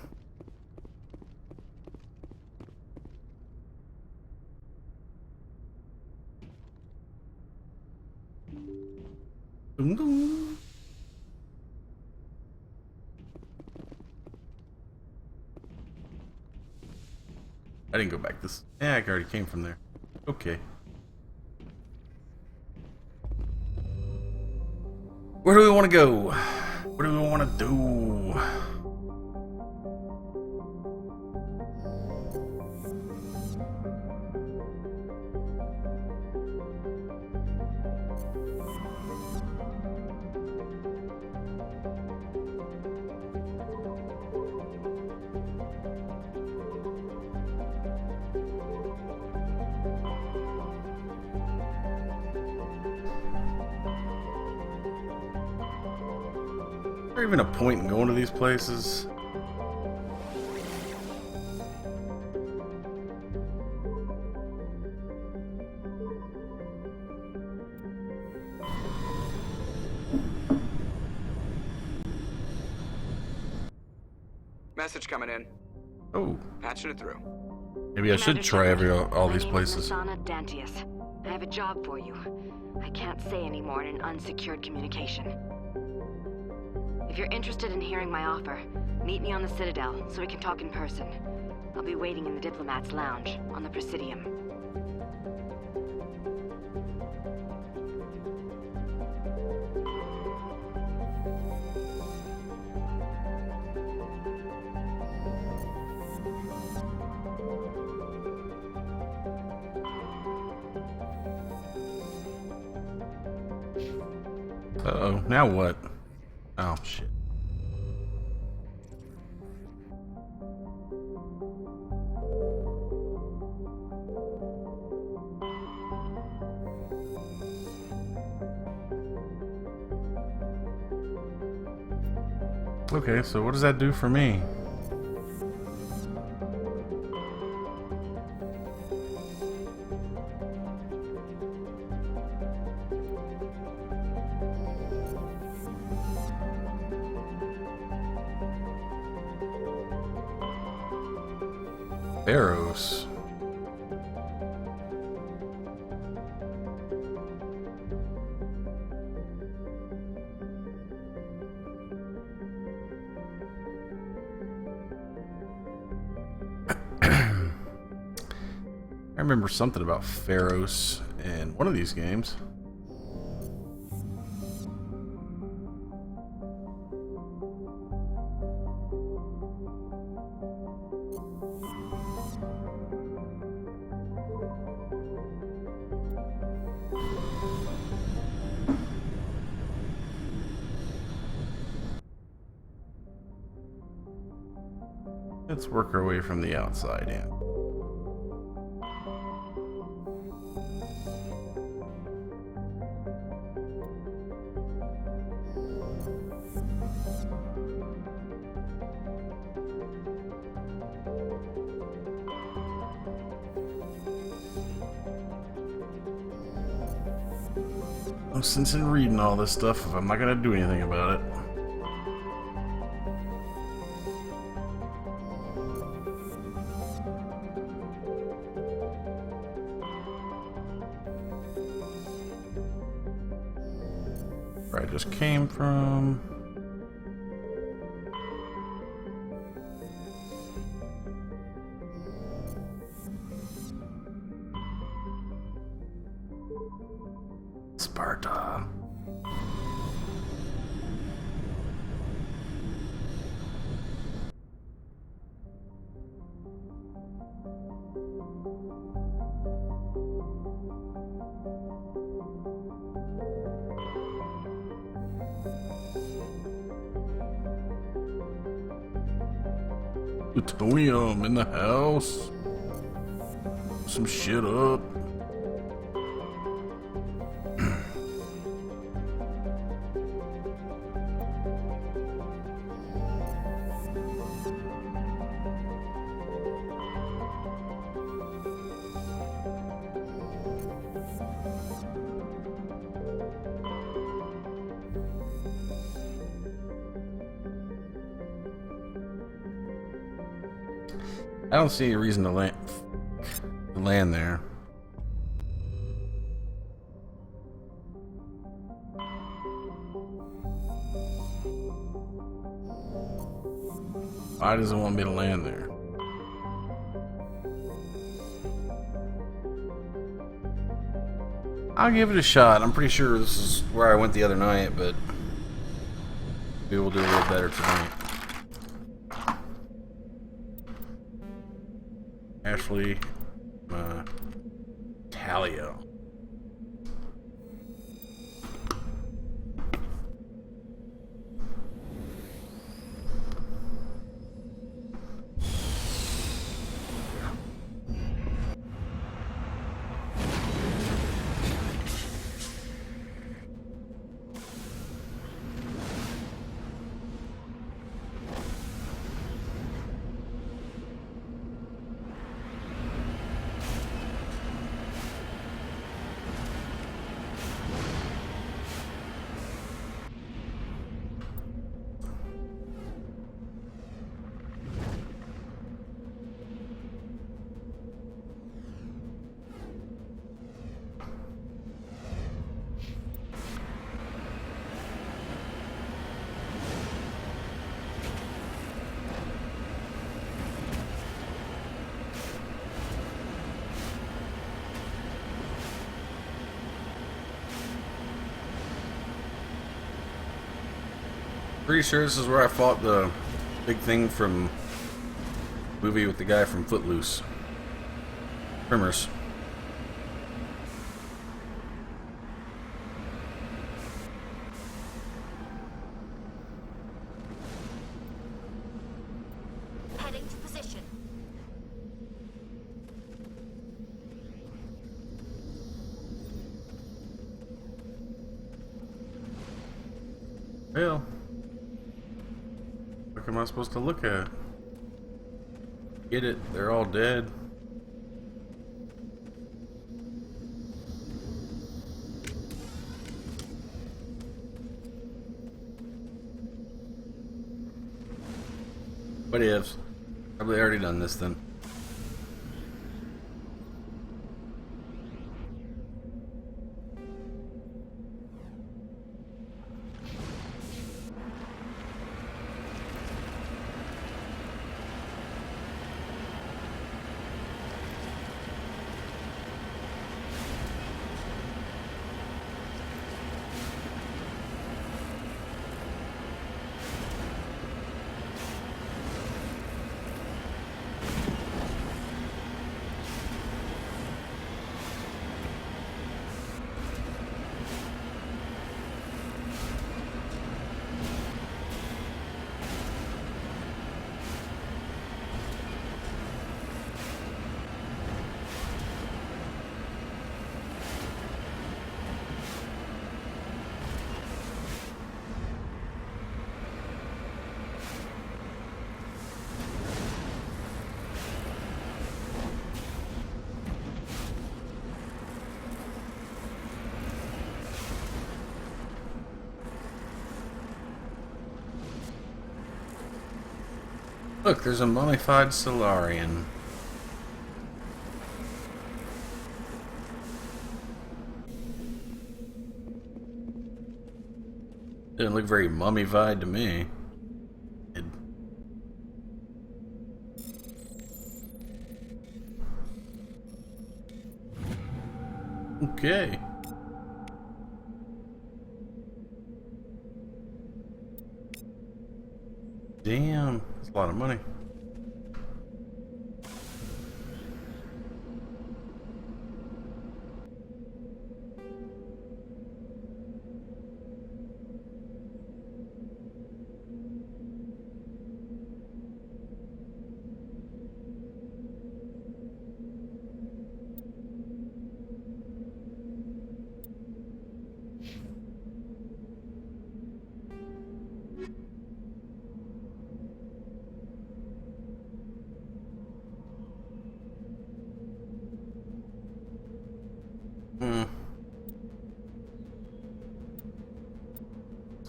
Dum dum. I didn't go back this. Yeah, I already came from there. Okay. Where do we want to go? What do we want to do? Is there even a point in going to these places? Message coming in. Oh. Patching it through. Maybe I should try all these places. Masana Dantius. I have a job for you. I can't say any more in an unsecured communication. If you're interested in hearing my offer, meet me on the Citadel so we can talk in person. I'll be waiting in the Diplomat's Lounge on the Presidium. Uh-oh, now what? Oh, shit. Okay, so what does that do for me? Arrows. I remember something about Pharaohs in one of these games. Let's work our way from the outside in. No sense in reading all this stuff if I'm not gonna do anything about it. Where I just came from. Sparta. Plutonium in the house. Some shit up. I don't see a reason to land there. Why does it want me to land there? I'll give it a shot. I'm pretty sure this is where I went the other night, but maybe we'll do a little better tonight. Ashley Talio. Pretty sure this is where I fought the big thing from the movie with the guy from Footloose. Tremors. Heading to position. Well, what am I supposed to look at? Get it? They're all dead. What ifs? Probably already done this then. Look, there's a mummified Solarian. Didn't look very mummified to me. Okay. Damn, that's a lot of money.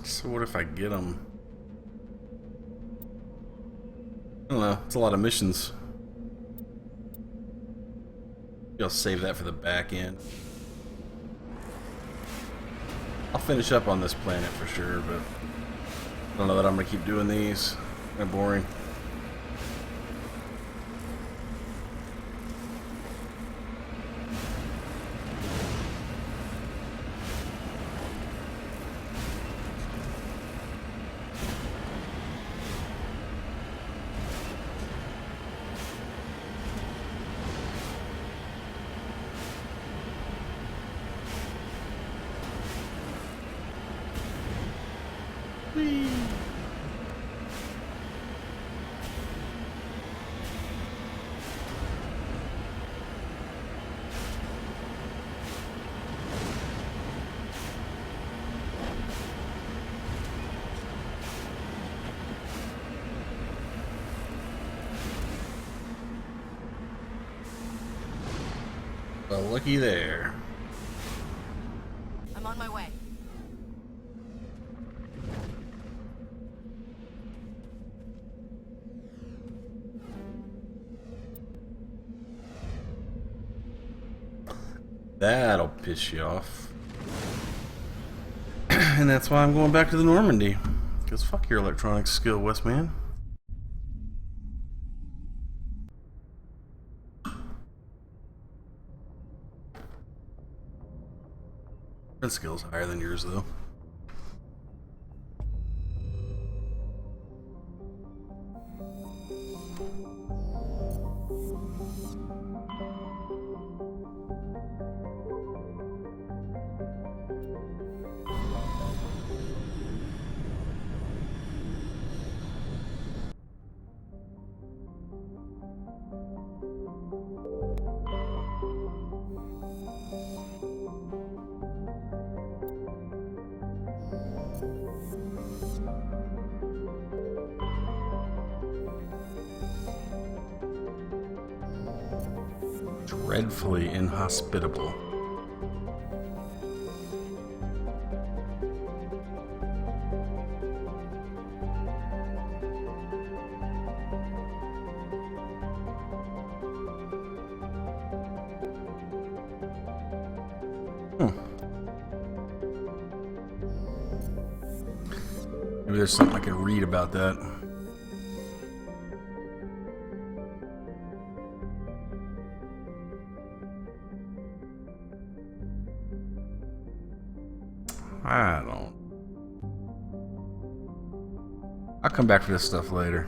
So what if I get them? I don't know. It's a lot of missions. Maybe I'll save that for the back end. I'll finish up on this planet for sure, but I don't know that I'm gonna keep doing these. They're boring. Well, looky there. I'm on my way. That'll piss you off. And that's why I'm going back to the Normandy. Because fuck your electronics skill, Westman. That skill's higher than yours, though. Dreadfully inhospitable. Maybe there's something I can read about that. I don't. I'll come back for this stuff later.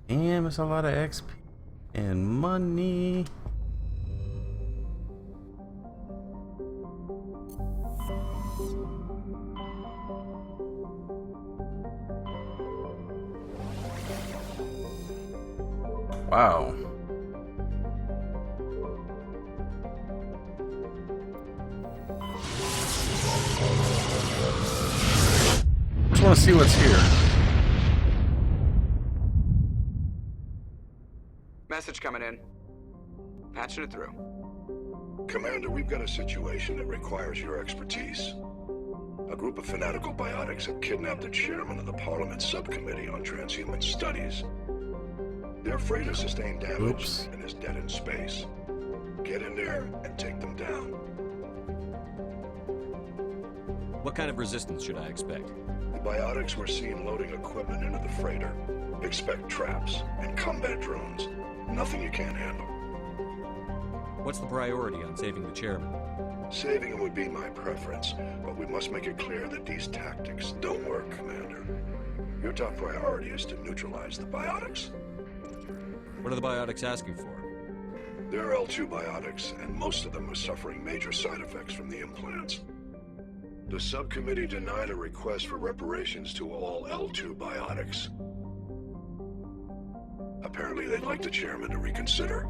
Damn, it's a lot of XP and money. Wow. Just want to see what's here. Message coming in. Patching it through. Commander, we've got a situation that requires your expertise. A group of fanatical biotics have kidnapped the chairman of the Parliament Subcommittee on Transhuman Studies. Their freighter sustained damage and is dead in space. Get in there and take them down. What kind of resistance should I expect? The biotics were seen loading equipment into the freighter. Expect traps and combat drones. Nothing you can't handle. What's the priority on saving the chairman? Saving him would be my preference, but we must make it clear that these tactics don't work, Commander. Your top priority is to neutralize the biotics. What are the biotics asking for? They're L2 biotics, and most of them are suffering major side effects from the implants. The subcommittee denied a request for reparations to all L2 biotics. Apparently they'd like the chairman to reconsider.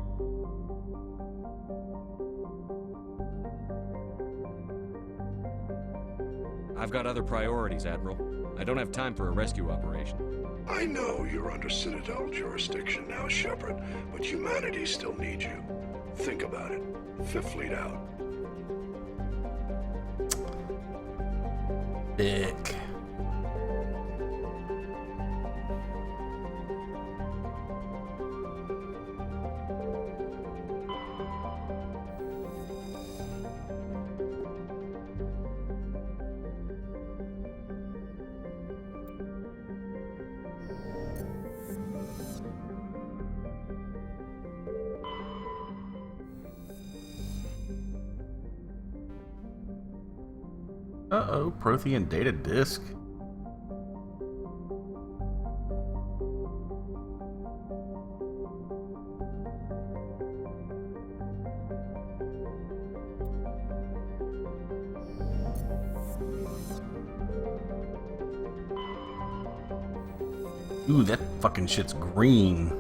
I've got other priorities, Admiral. I don't have time for a rescue operation. I know you're under Citadel jurisdiction now, Shepard, but humanity still needs you. Think about it. Fifth Fleet out. Dick. Uh-oh, Prothean data disk. Ooh, that fucking shit's green.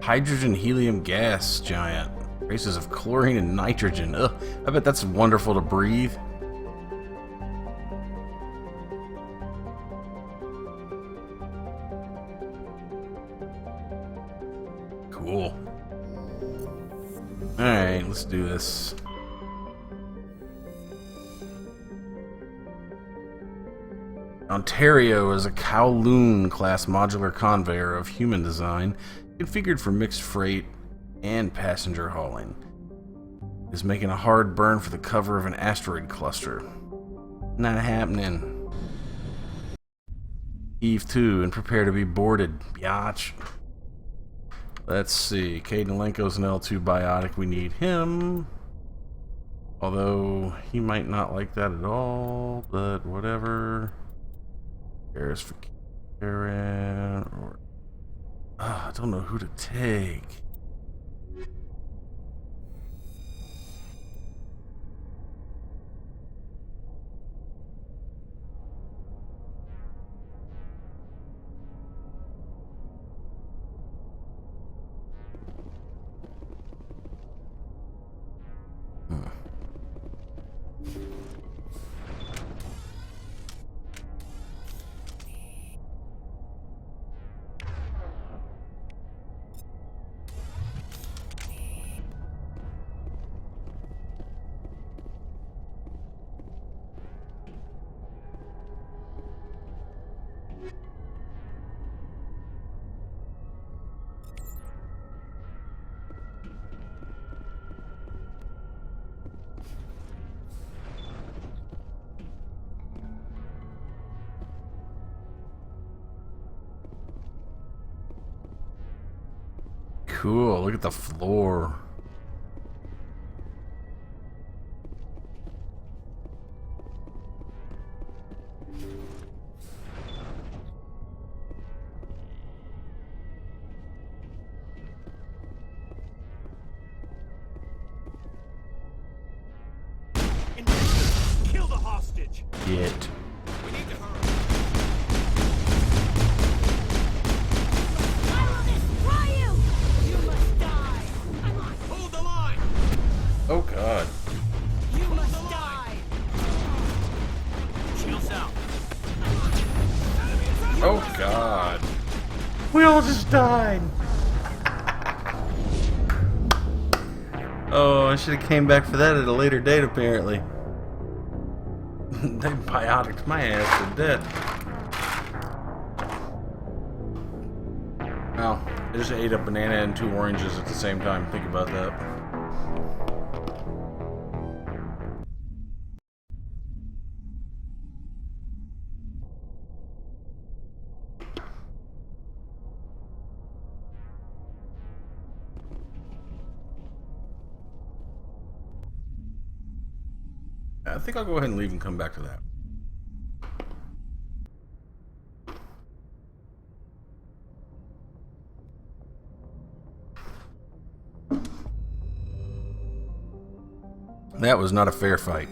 Hydrogen helium gas giant. Traces of chlorine and nitrogen. Ugh, I bet that's wonderful to breathe. Cool. Alright, let's do this. Ontario is a Kowloon-class modular conveyor of human design, configured for mixed freight and passenger hauling. It is making a hard burn for the cover of an asteroid cluster. Not happening. Heave to and prepare to be boarded, biatch. Let's see. Cadelenko's an L2 biotic. We need him. Although, he might not like that at all, but whatever. There's for Karen, or... I don't know who to take. Cool, look at the floor. Kill the hostage. Get. We need to hurry. Oh god. You must die. Shields out. Oh god. We all just died. Oh, I should have came back for that at a later date apparently. They biotics my ass to death. Well, I just ate a banana and 2 oranges at the same time. Think about that. I think I'll go ahead and leave and come back to that. That was not a fair fight.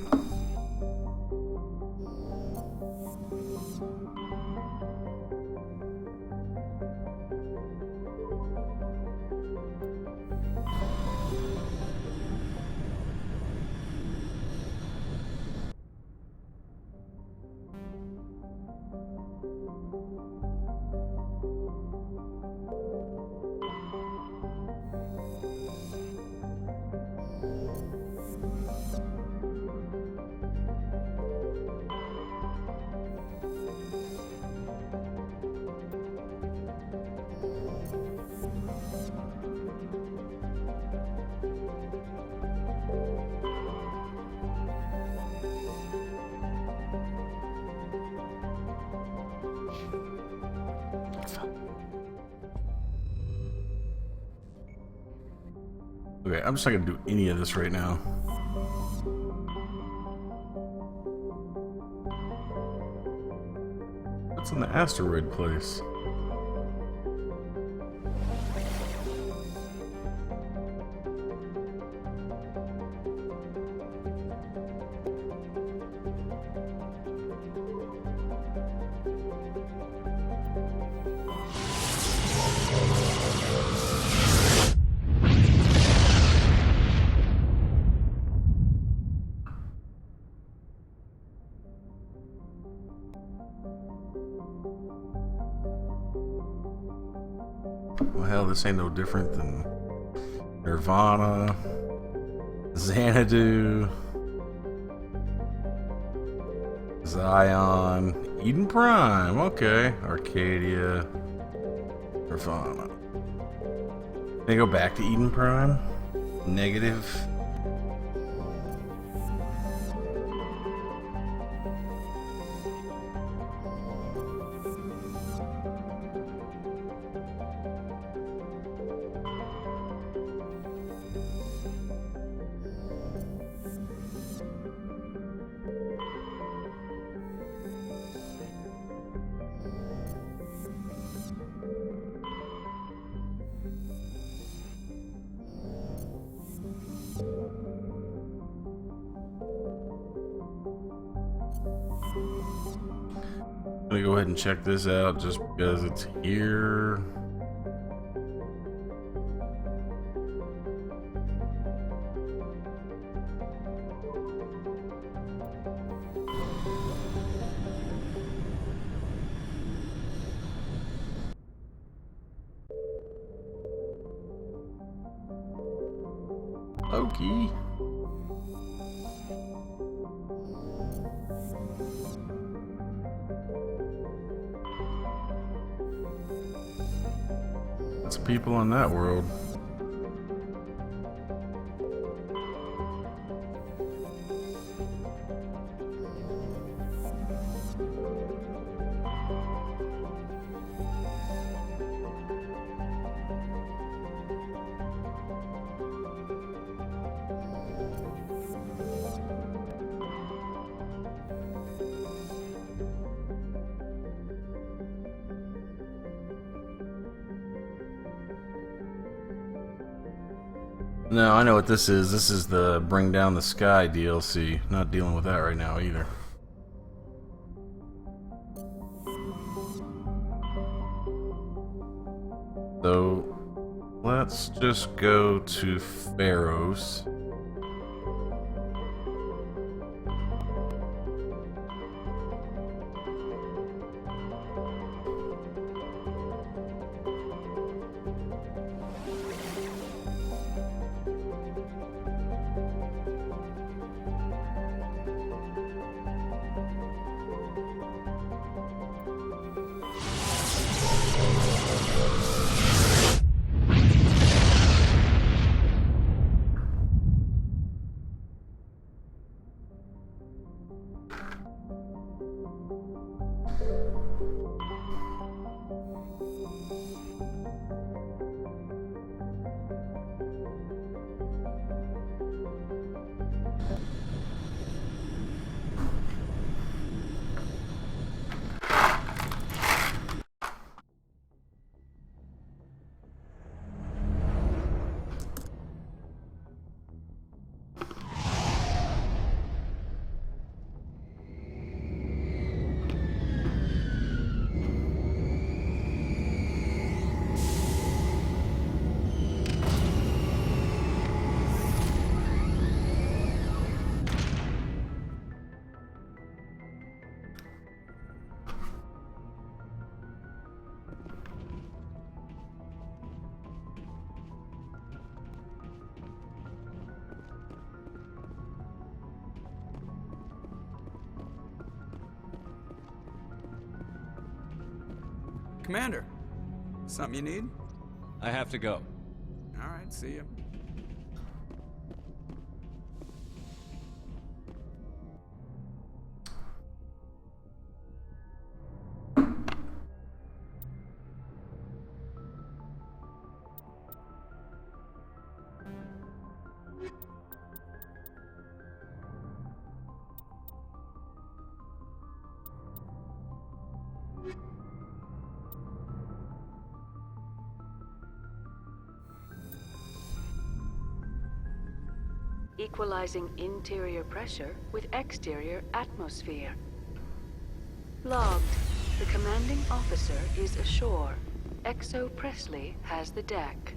Okay, I'm just not gonna do any of this right now. What's in the asteroid place? Well, hell, this ain't no different than Nirvana, Xanadu, Zion, Eden Prime, okay, Arcadia, Nirvana. They go back to Eden Prime? Negative. I'm gonna go ahead and check this out just because it's here. Loki. That's people in that world. No, I know what this is. This is the Bring Down the Sky DLC. Not dealing with that right now either. So, let's just go to Pharos. Commander, something you need? I have to go. All right, see you. Equalizing interior pressure with exterior atmosphere. Logged. The commanding officer is ashore. Exo Presley has the deck.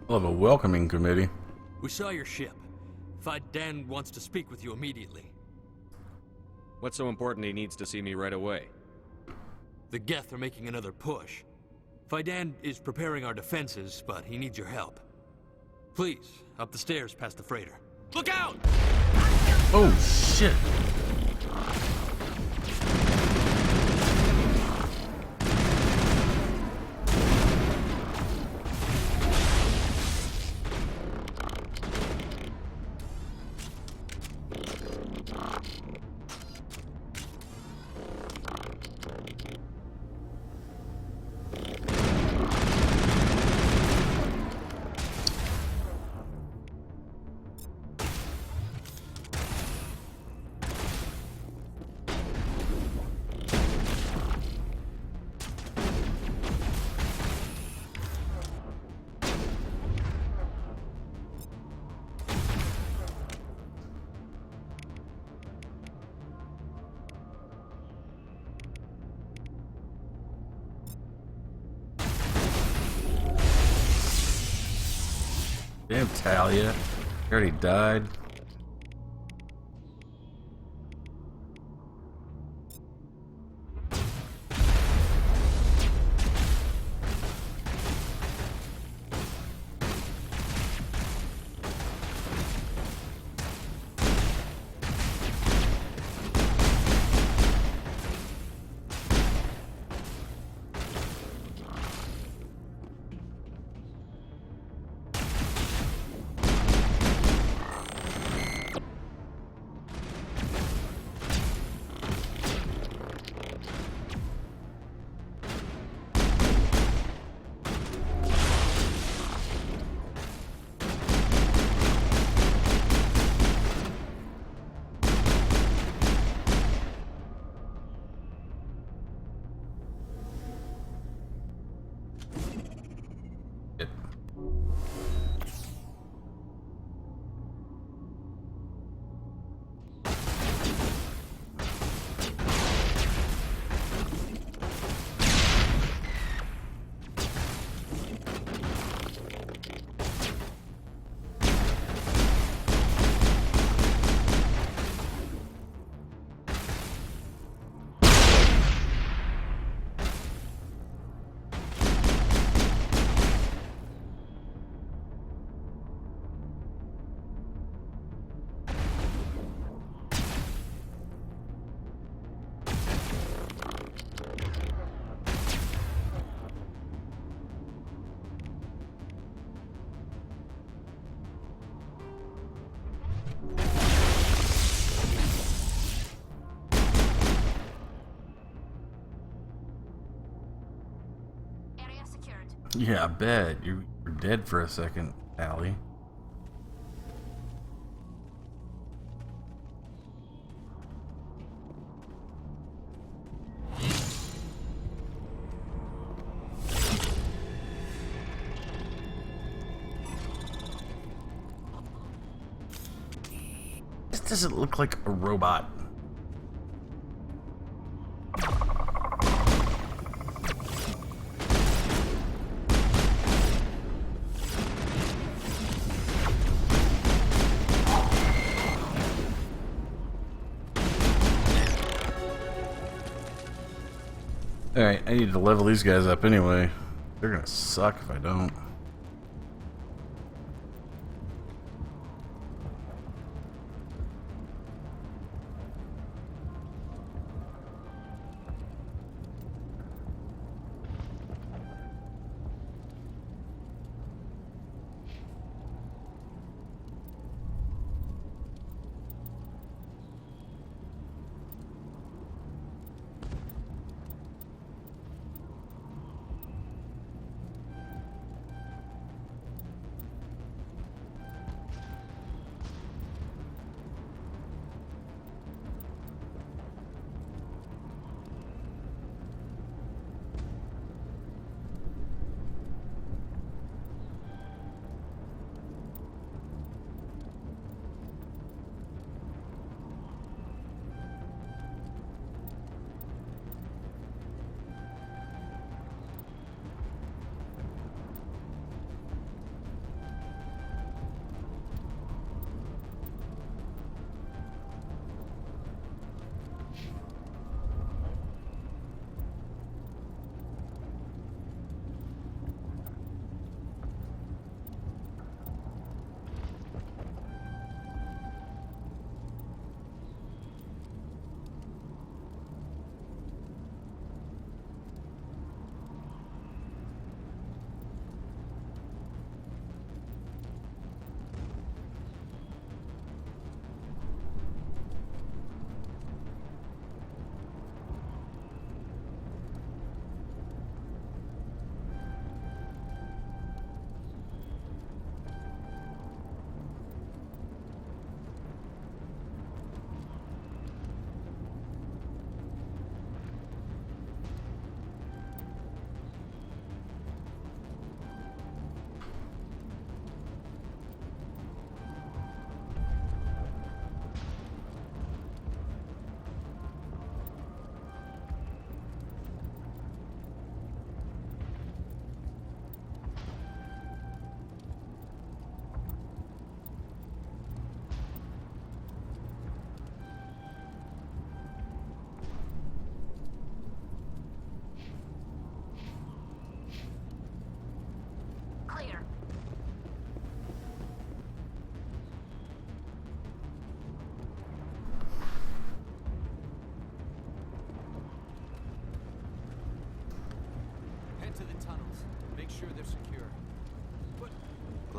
We'll have a welcoming committee. We saw your ship. Faidan wants to speak with you immediately. What's so important he needs to see me right away? The Geth are making another push. Faidan is preparing our defenses, but he needs your help. Please, up the stairs past the freighter. Look out! Oh, shit. Damn, Talia. You already died. Yeah, I bet. You were dead for a second, Allie. This doesn't look like a robot. Alright, I need to level these guys up anyway. They're gonna suck if I don't.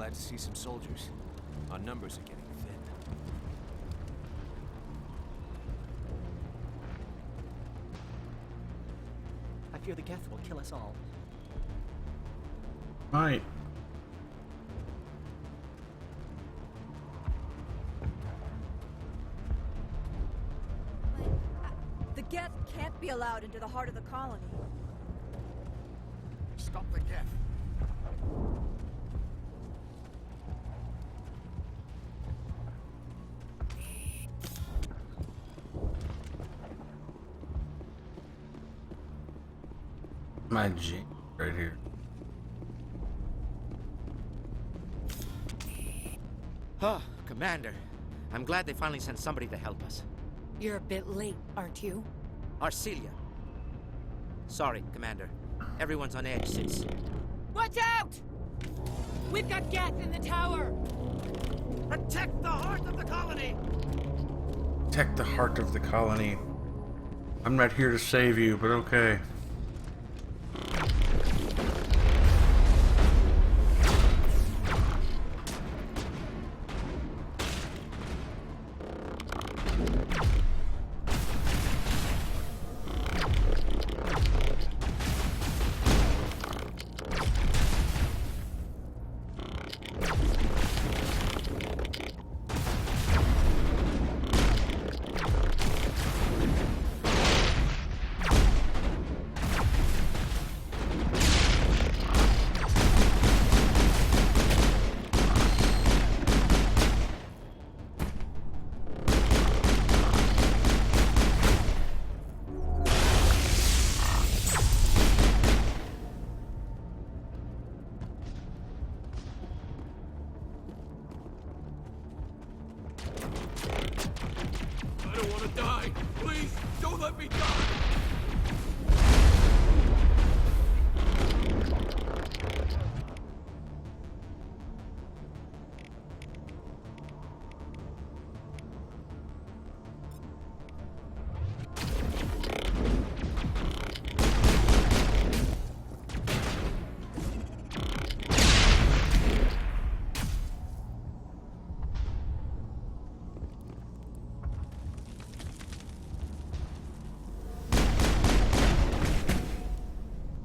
glad to see some soldiers. Our numbers are getting thin. I fear the Geth will kill us all. Right. The Geth can't be allowed into the heart of the colony. Stop the Geth. My G right here. Oh, Commander. I'm glad they finally sent somebody to help us. You're a bit late, aren't you? Arcelia. Sorry, Commander. Everyone's on edge since... Watch out! We've got Geth in the tower! Protect the heart of the colony! Protect the heart of the colony. I'm not here to save you, but okay. I don't want to die. Please, don't let me die.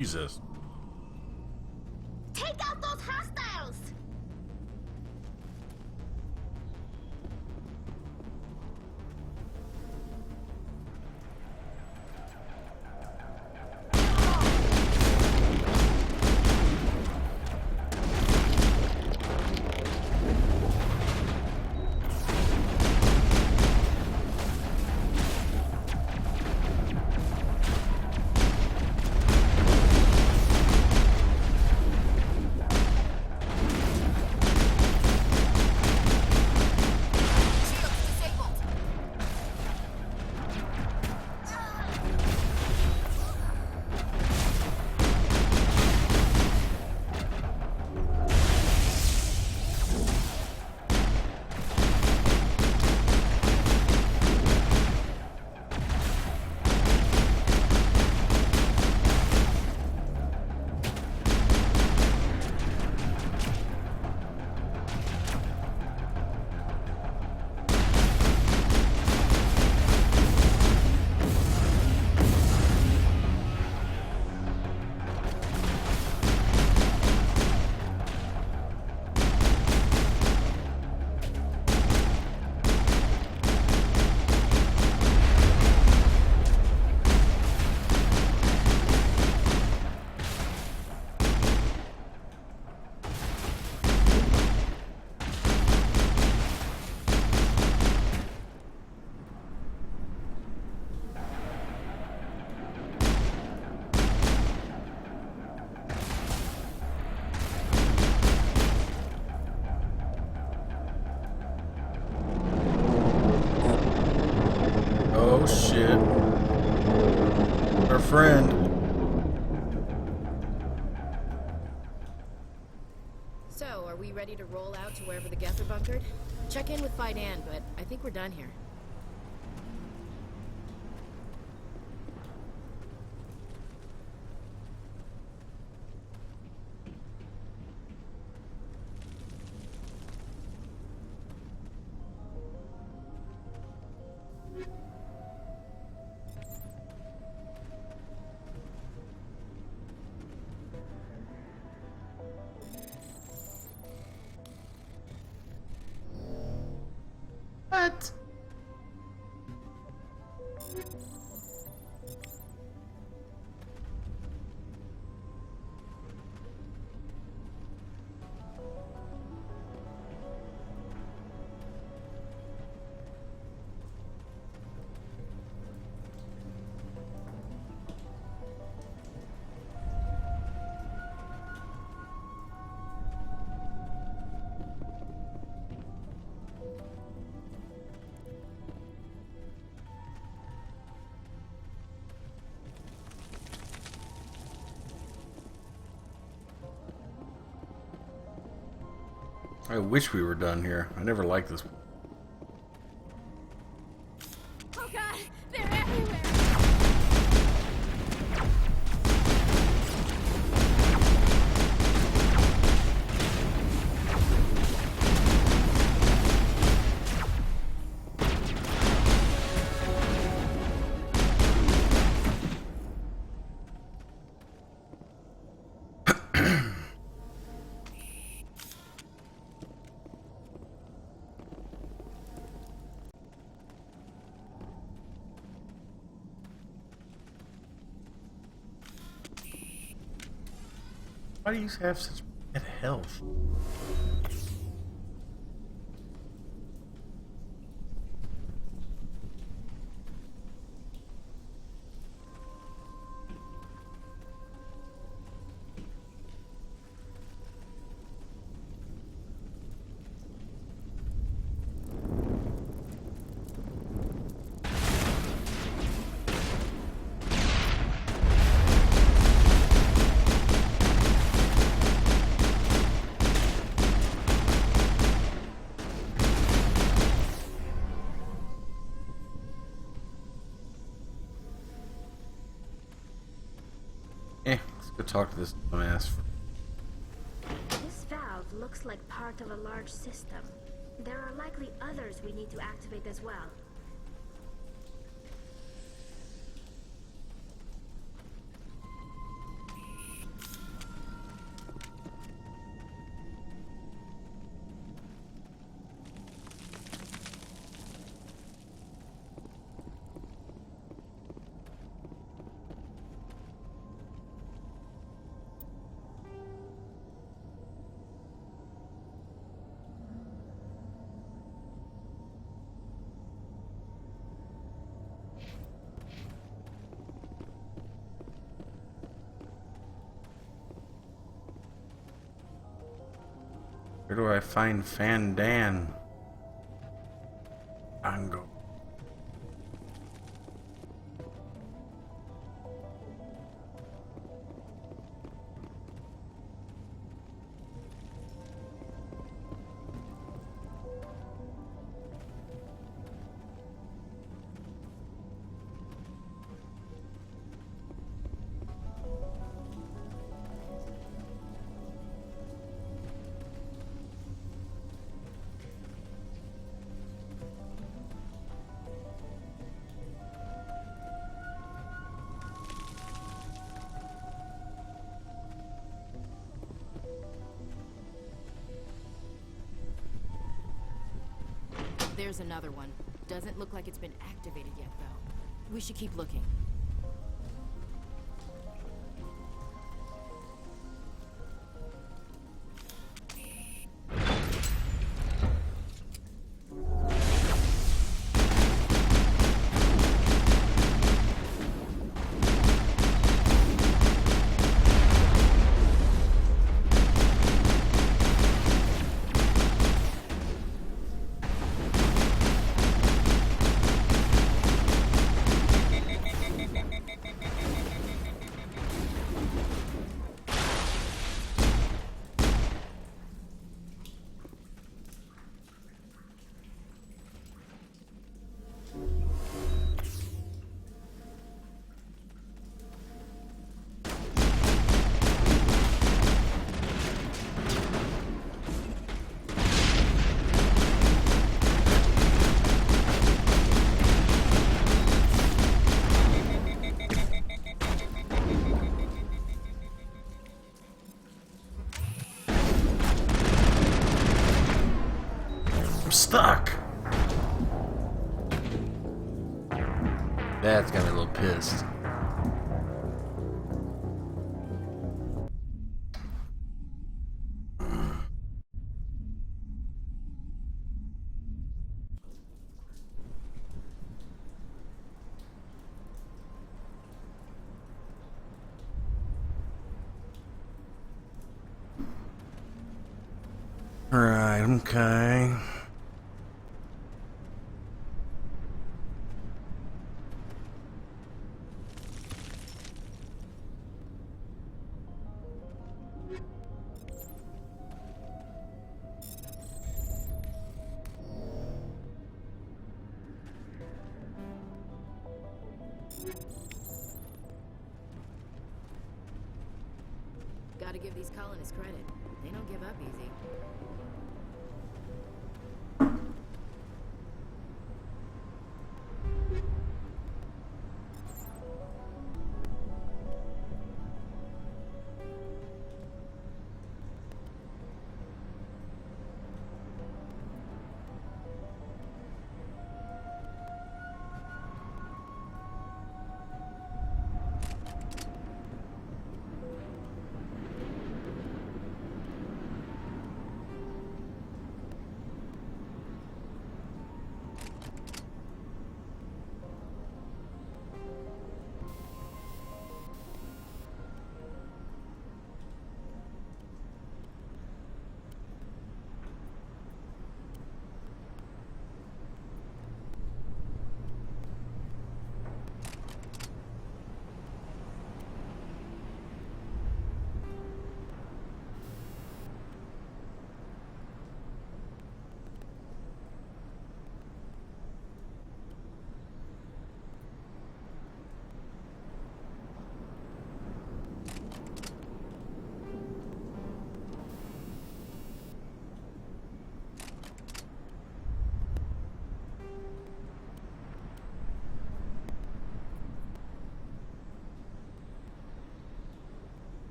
Jesus. Take out those hostiles! Oh shit. Our friend. So, are we ready to roll out to wherever the Geth are bunkered? Check in with Fidan, but I think we're done here. What? I wish we were done here. I never liked this. Oh god, they're everywhere! Why do you have such bad health? Let's go talk to this dumbass. This valve looks like part of a large system. There are likely others we need to activate as well. Where do I find Fandan? Ango. There's another one. Doesn't look like it's been activated yet, though. We should keep looking. That's got me a little pissed. Alright, okay. Gotta give these colonists credit. They don't give up easy.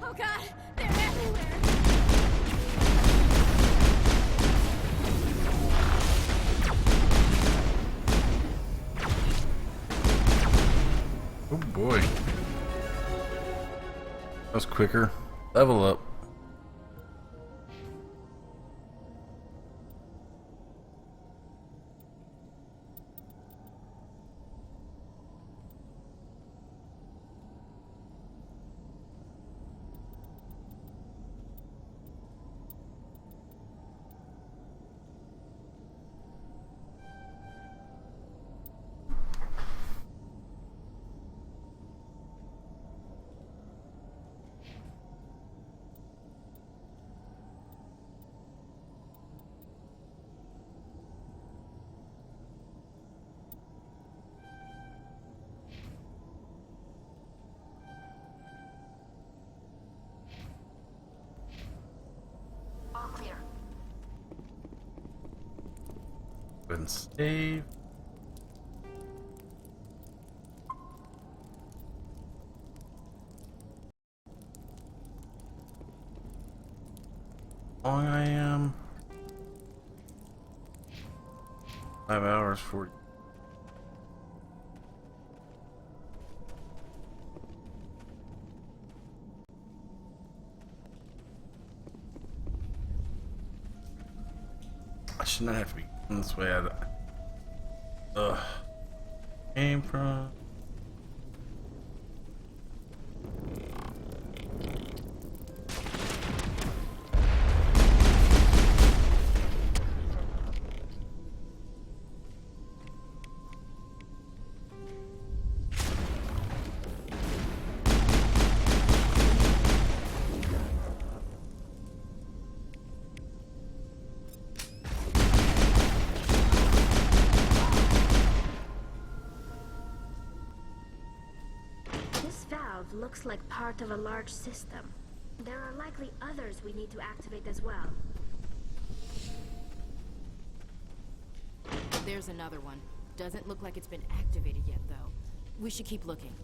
Oh god, they're everywhere! Oh boy. That was quicker. Level up. and save. How long I am? 5 hours 40. I should not have to be going this way. Came from. Looks like part of a large system. There are likely others we need to activate as well. There's another one. Doesn't look like it's been activated yet, though. We should keep looking.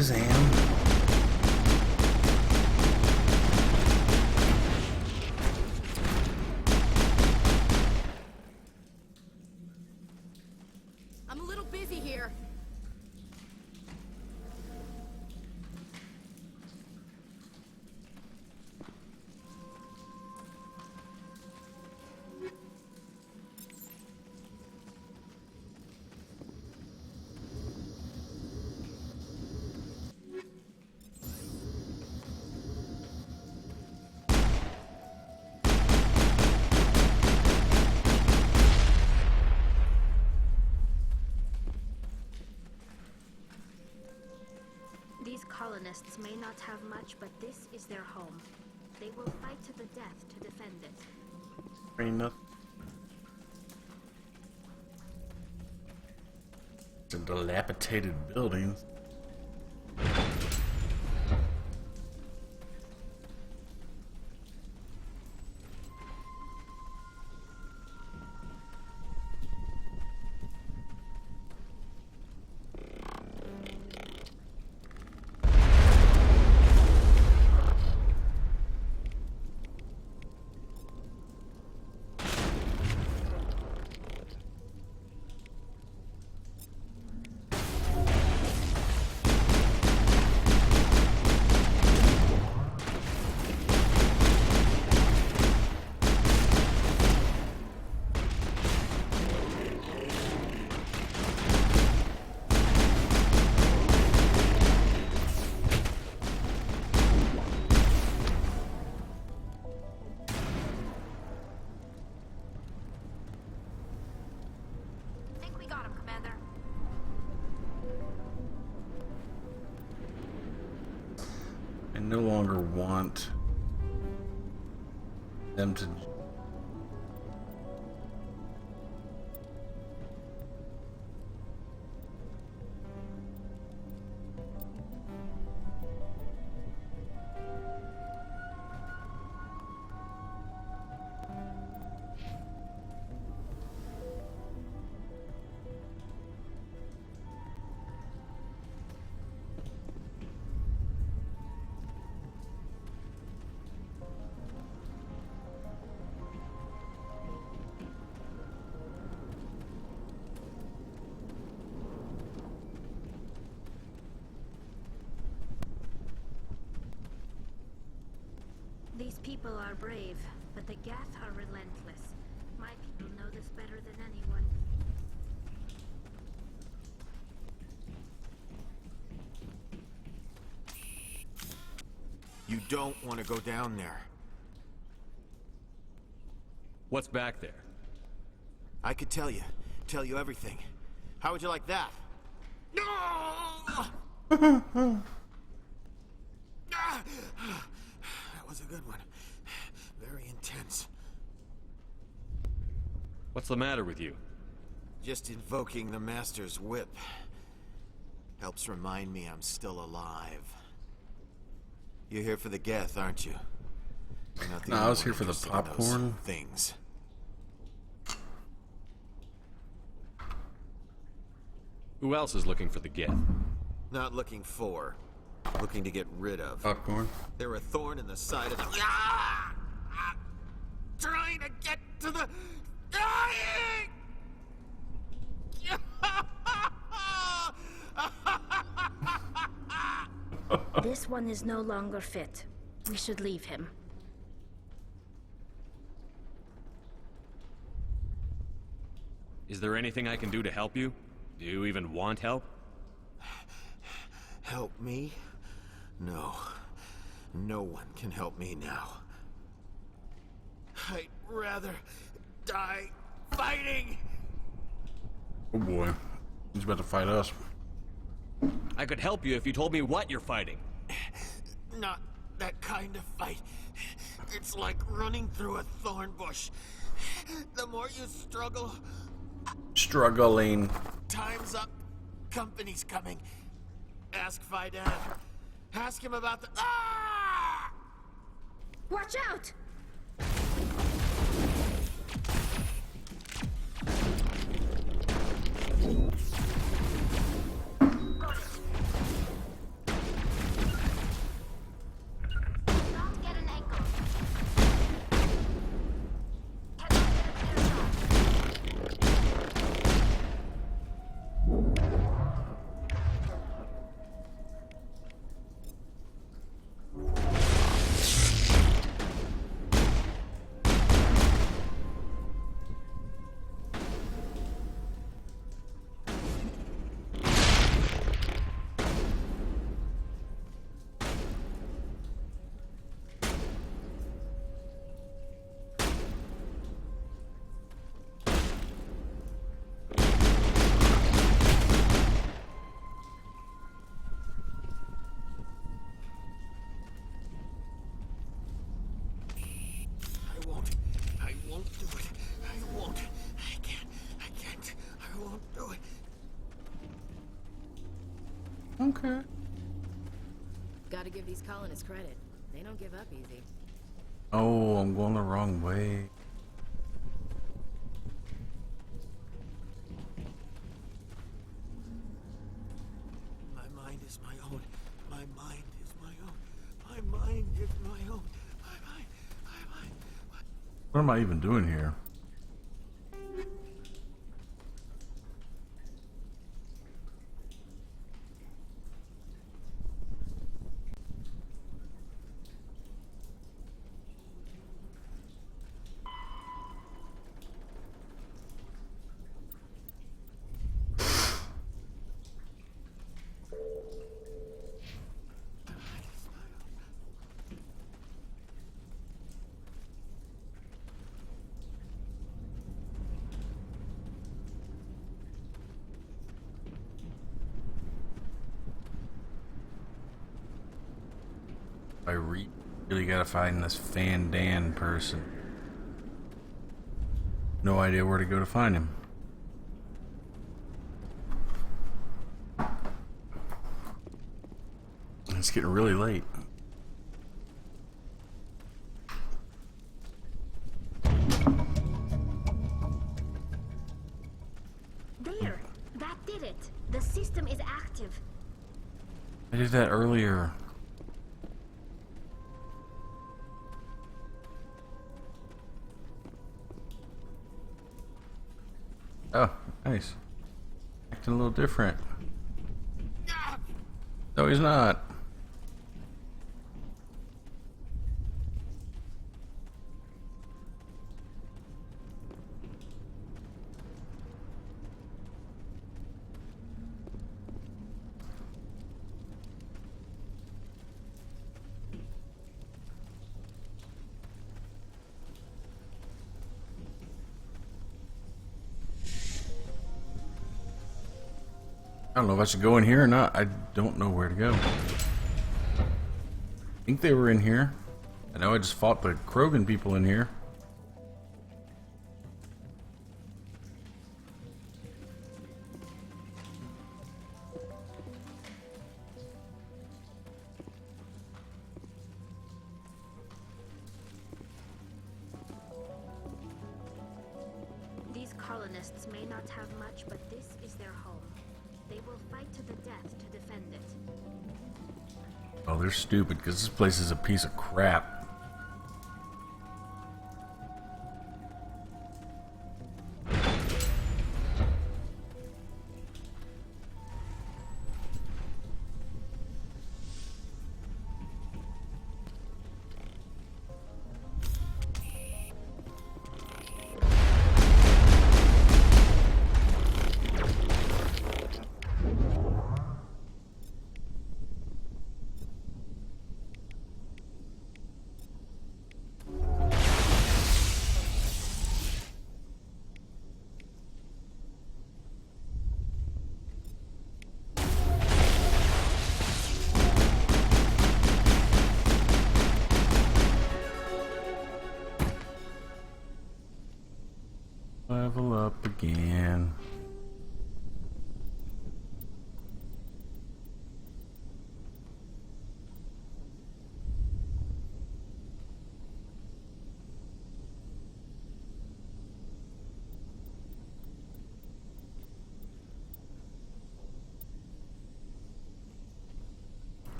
Zam. I'm a little busy here. These colonists may not have much, but this is their home. They will fight to the death to defend it. Ain't nothing. It's a dilapidated building. no longer want them to. These people are brave, but the Geth are relentless. My people know this better than anyone. You don't want to go down there. What's back there? I could tell you everything. How would you like that? That was a good one. Very intense. What's the matter with you? Just invoking the Master's whip helps remind me I'm still alive. You're here for the Geth, aren't you? You're not the No, I only was one here for the interested in those popcorn. things. Who else is looking for the Geth? Not looking for. Looking to get rid of. Popcorn. They're a thorn in the side of the... Trying to get to the... Dying! This one is no longer fit. We should leave him. Is there anything I can do to help you? Do you even want help? Help me? No. No one can help me now. I'd rather die fighting! Oh boy. He's about to fight us. I could help you if you told me what you're fighting. Not that kind of fight. It's like running through a thorn bush. The more you struggle... Struggling. Time's up. Company's coming. Ask Faidan. Ask him about the... Ah! Watch out! I won't do it. I won't. I can't. I won't do it. Okay. Gotta give these colonists credit. They don't give up easy. Oh, I'm going the wrong way. My mind is my own. My mind is my own. My mind is my own. My mind. What am I even doing here? I really gotta find this Fandan person. No idea where to go to find him. It's getting really late. There! That did it! The system is active. I did that earlier. Oh, nice. Acting a little different. No, he's not. I don't know if I should go in here or not. I don't know where to go. I think they were in here. I know I just fought the Krogan people in here. These colonists may not have much, but this is their home. They will fight to the death to defend it. Oh, they're stupid because this place is a piece of crap. Level up again.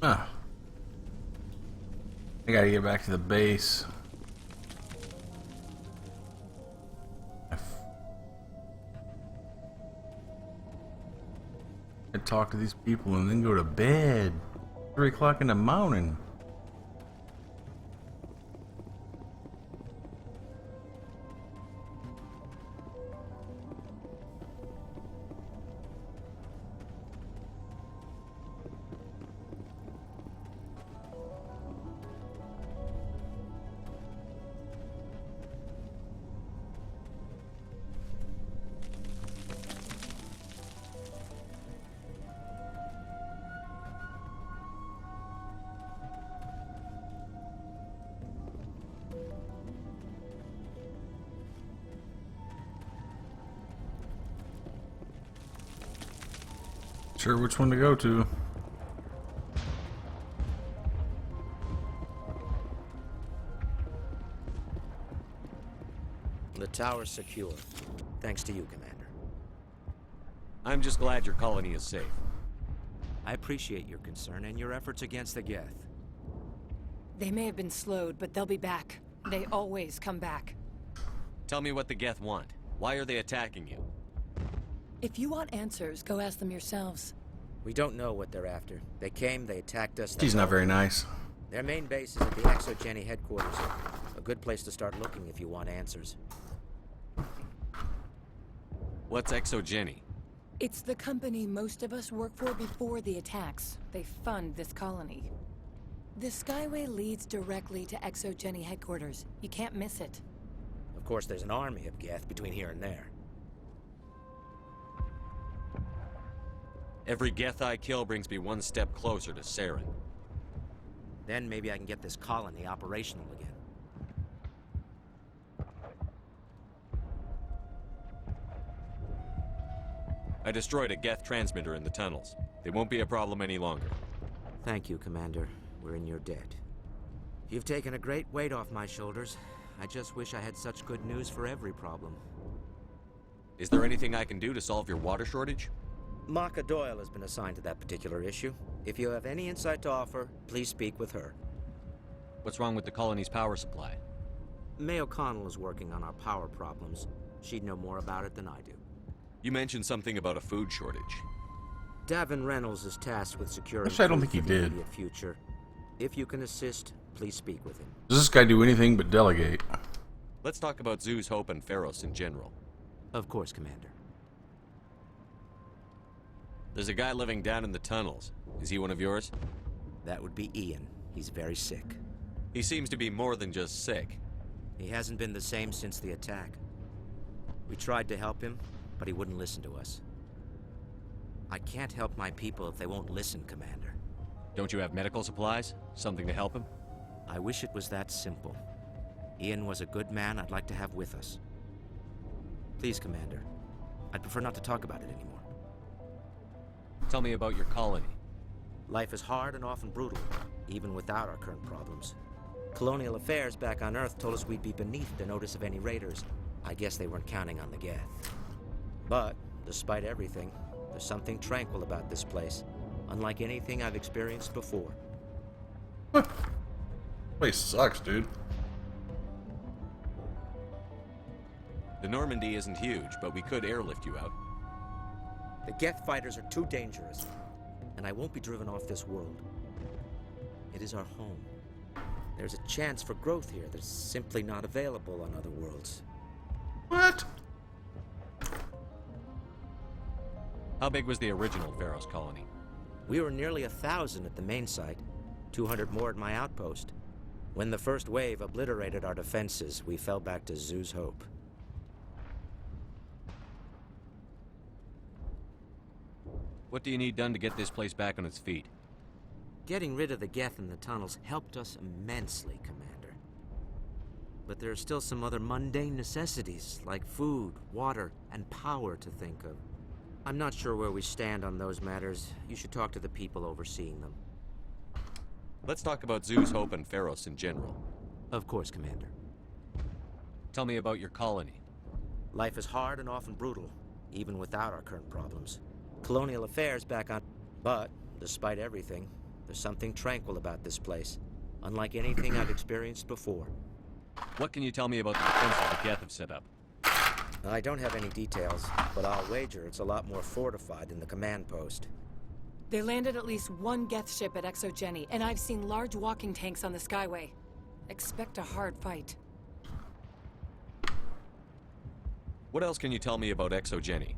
Ah. I gotta get back to the base. I talk to these people and then go to bed. 3 o'clock in the morning. Sure which one to go to. The tower's secure. Thanks to you, Commander. I'm just glad your colony is safe. I appreciate your concern and your efforts against the Geth. They may have been slowed, but they'll be back. They always come back. Tell me what the Geth want. Why are they attacking you? If you want answers, go ask them yourselves. We don't know what they're after. They came, they attacked us. He's not very nice. Their main base is at the ExoGeni headquarters. A good place to start looking if you want answers. What's ExoGeni? It's the company most of us work for before the attacks. They fund this colony. The Skyway leads directly to ExoGeni headquarters. You can't miss it. Of course, there's an army of Geth between here and there. Every Geth I kill brings me one step closer to Saren. Then maybe I can get this colony operational again. I destroyed a Geth transmitter in the tunnels. They won't be a problem any longer. Thank you, Commander. We're in your debt. You've taken a great weight off my shoulders. I just wish I had such good news for every problem. Is there anything I can do to solve your water shortage? Maka Doyle has been assigned to that particular issue. If you have any insight to offer, please speak with her. What's wrong with the colony's power supply? May O'Connell is working on our power problems. She'd know more about it than I do. You mentioned something about a food shortage. Davin Reynolds is tasked with securing Actually, I don't think he food for the did. immediate future. If you can assist, please speak with him. Does this guy do anything but delegate? Let's talk about Zoo's Hope and Pharos in general. Of course, Commander. There's a guy living down in the tunnels. Is he one of yours? That would be Ian. He's very sick. He seems to be more than just sick. He hasn't been the same since the attack. We tried to help him, but he wouldn't listen to us. I can't help my people if they won't listen, Commander. Don't you have medical supplies? Something to help him? I wish it was that simple. Ian was a good man I'd like to have with us. Please, Commander. I'd prefer not to talk about it anymore. Tell me about your colony. Life is hard and often brutal, even without our current problems. Colonial Affairs back on Earth told us we'd be beneath the notice of any raiders. I guess they weren't counting on the Geth. But, despite everything, there's something tranquil about this place, unlike anything I've experienced before. Place sucks, dude. The Normandy isn't huge, but we could airlift you out. The Geth fighters are too dangerous, and I won't be driven off this world. It is our home. There's a chance for growth here that's simply not available on other worlds. What? How big was the original Pharos colony? We were nearly 1,000 at the main site, 200 more at my outpost. When the first wave obliterated our defenses, we fell back to Zoo's Hope. What do you need done to get this place back on its feet? Getting rid of the Geth in the tunnels helped us immensely, Commander. But there are still some other mundane necessities, like food, water, and power to think of. I'm not sure where we stand on those matters. You should talk to the people overseeing them. Let's talk about Zoo's Hope and Pharos in general. Of course, Commander. Tell me about your colony. Life is hard and often brutal, even without our current problems. Colonial Affairs back on... But, despite everything, there's something tranquil about this place, unlike anything I've experienced before. What can you tell me about the defenses the Geth have set up? I don't have any details, but I'll wager it's a lot more fortified than the command post. They landed at least one Geth ship at ExoGeni, and I've seen large walking tanks on the Skyway. Expect a hard fight. What else can you tell me about ExoGeni?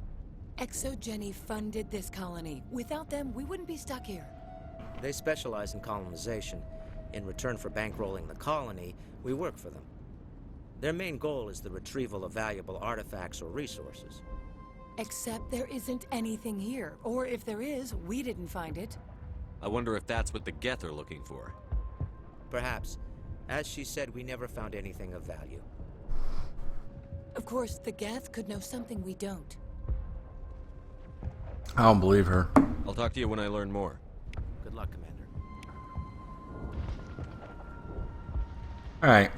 ExoGeni funded this colony. Without them, we wouldn't be stuck here. They specialize in colonization. In return for bankrolling the colony, we work for them. Their main goal is the retrieval of valuable artifacts or resources. Except there isn't anything here. Or if there is, we didn't find it. I wonder if that's what the Geth are looking for. Perhaps. As she said, we never found anything of value. Of course, the Geth could know something we don't. I don't believe her. I'll talk to you when I learn more. Good luck, Commander. Alright.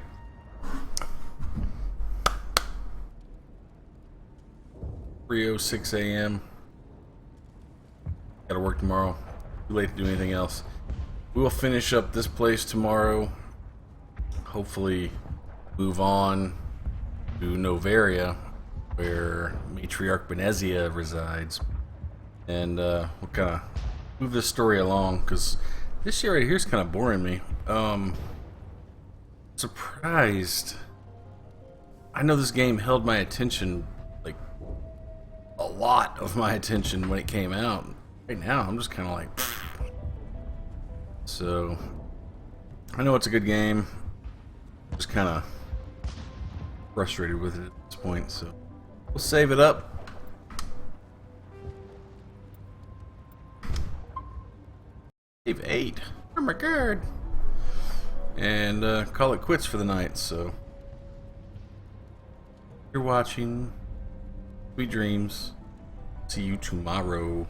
.06 a.m. Gotta work tomorrow. Too late to do anything else. We will finish up this place tomorrow. Hopefully move on to Novaria, where Matriarch Benezia resides. And we'll kind of move this story along, because this shit right here is kind of boring me. Surprised. I know this game held my attention, like, a lot of my attention when it came out. Right now, I'm just kind of like... So, I know it's a good game. Just kind of frustrated with it at this point, so we'll save it up. Save 8. Oh my god. And call it quits for the night, so you're watching. Sweet dreams. See you tomorrow.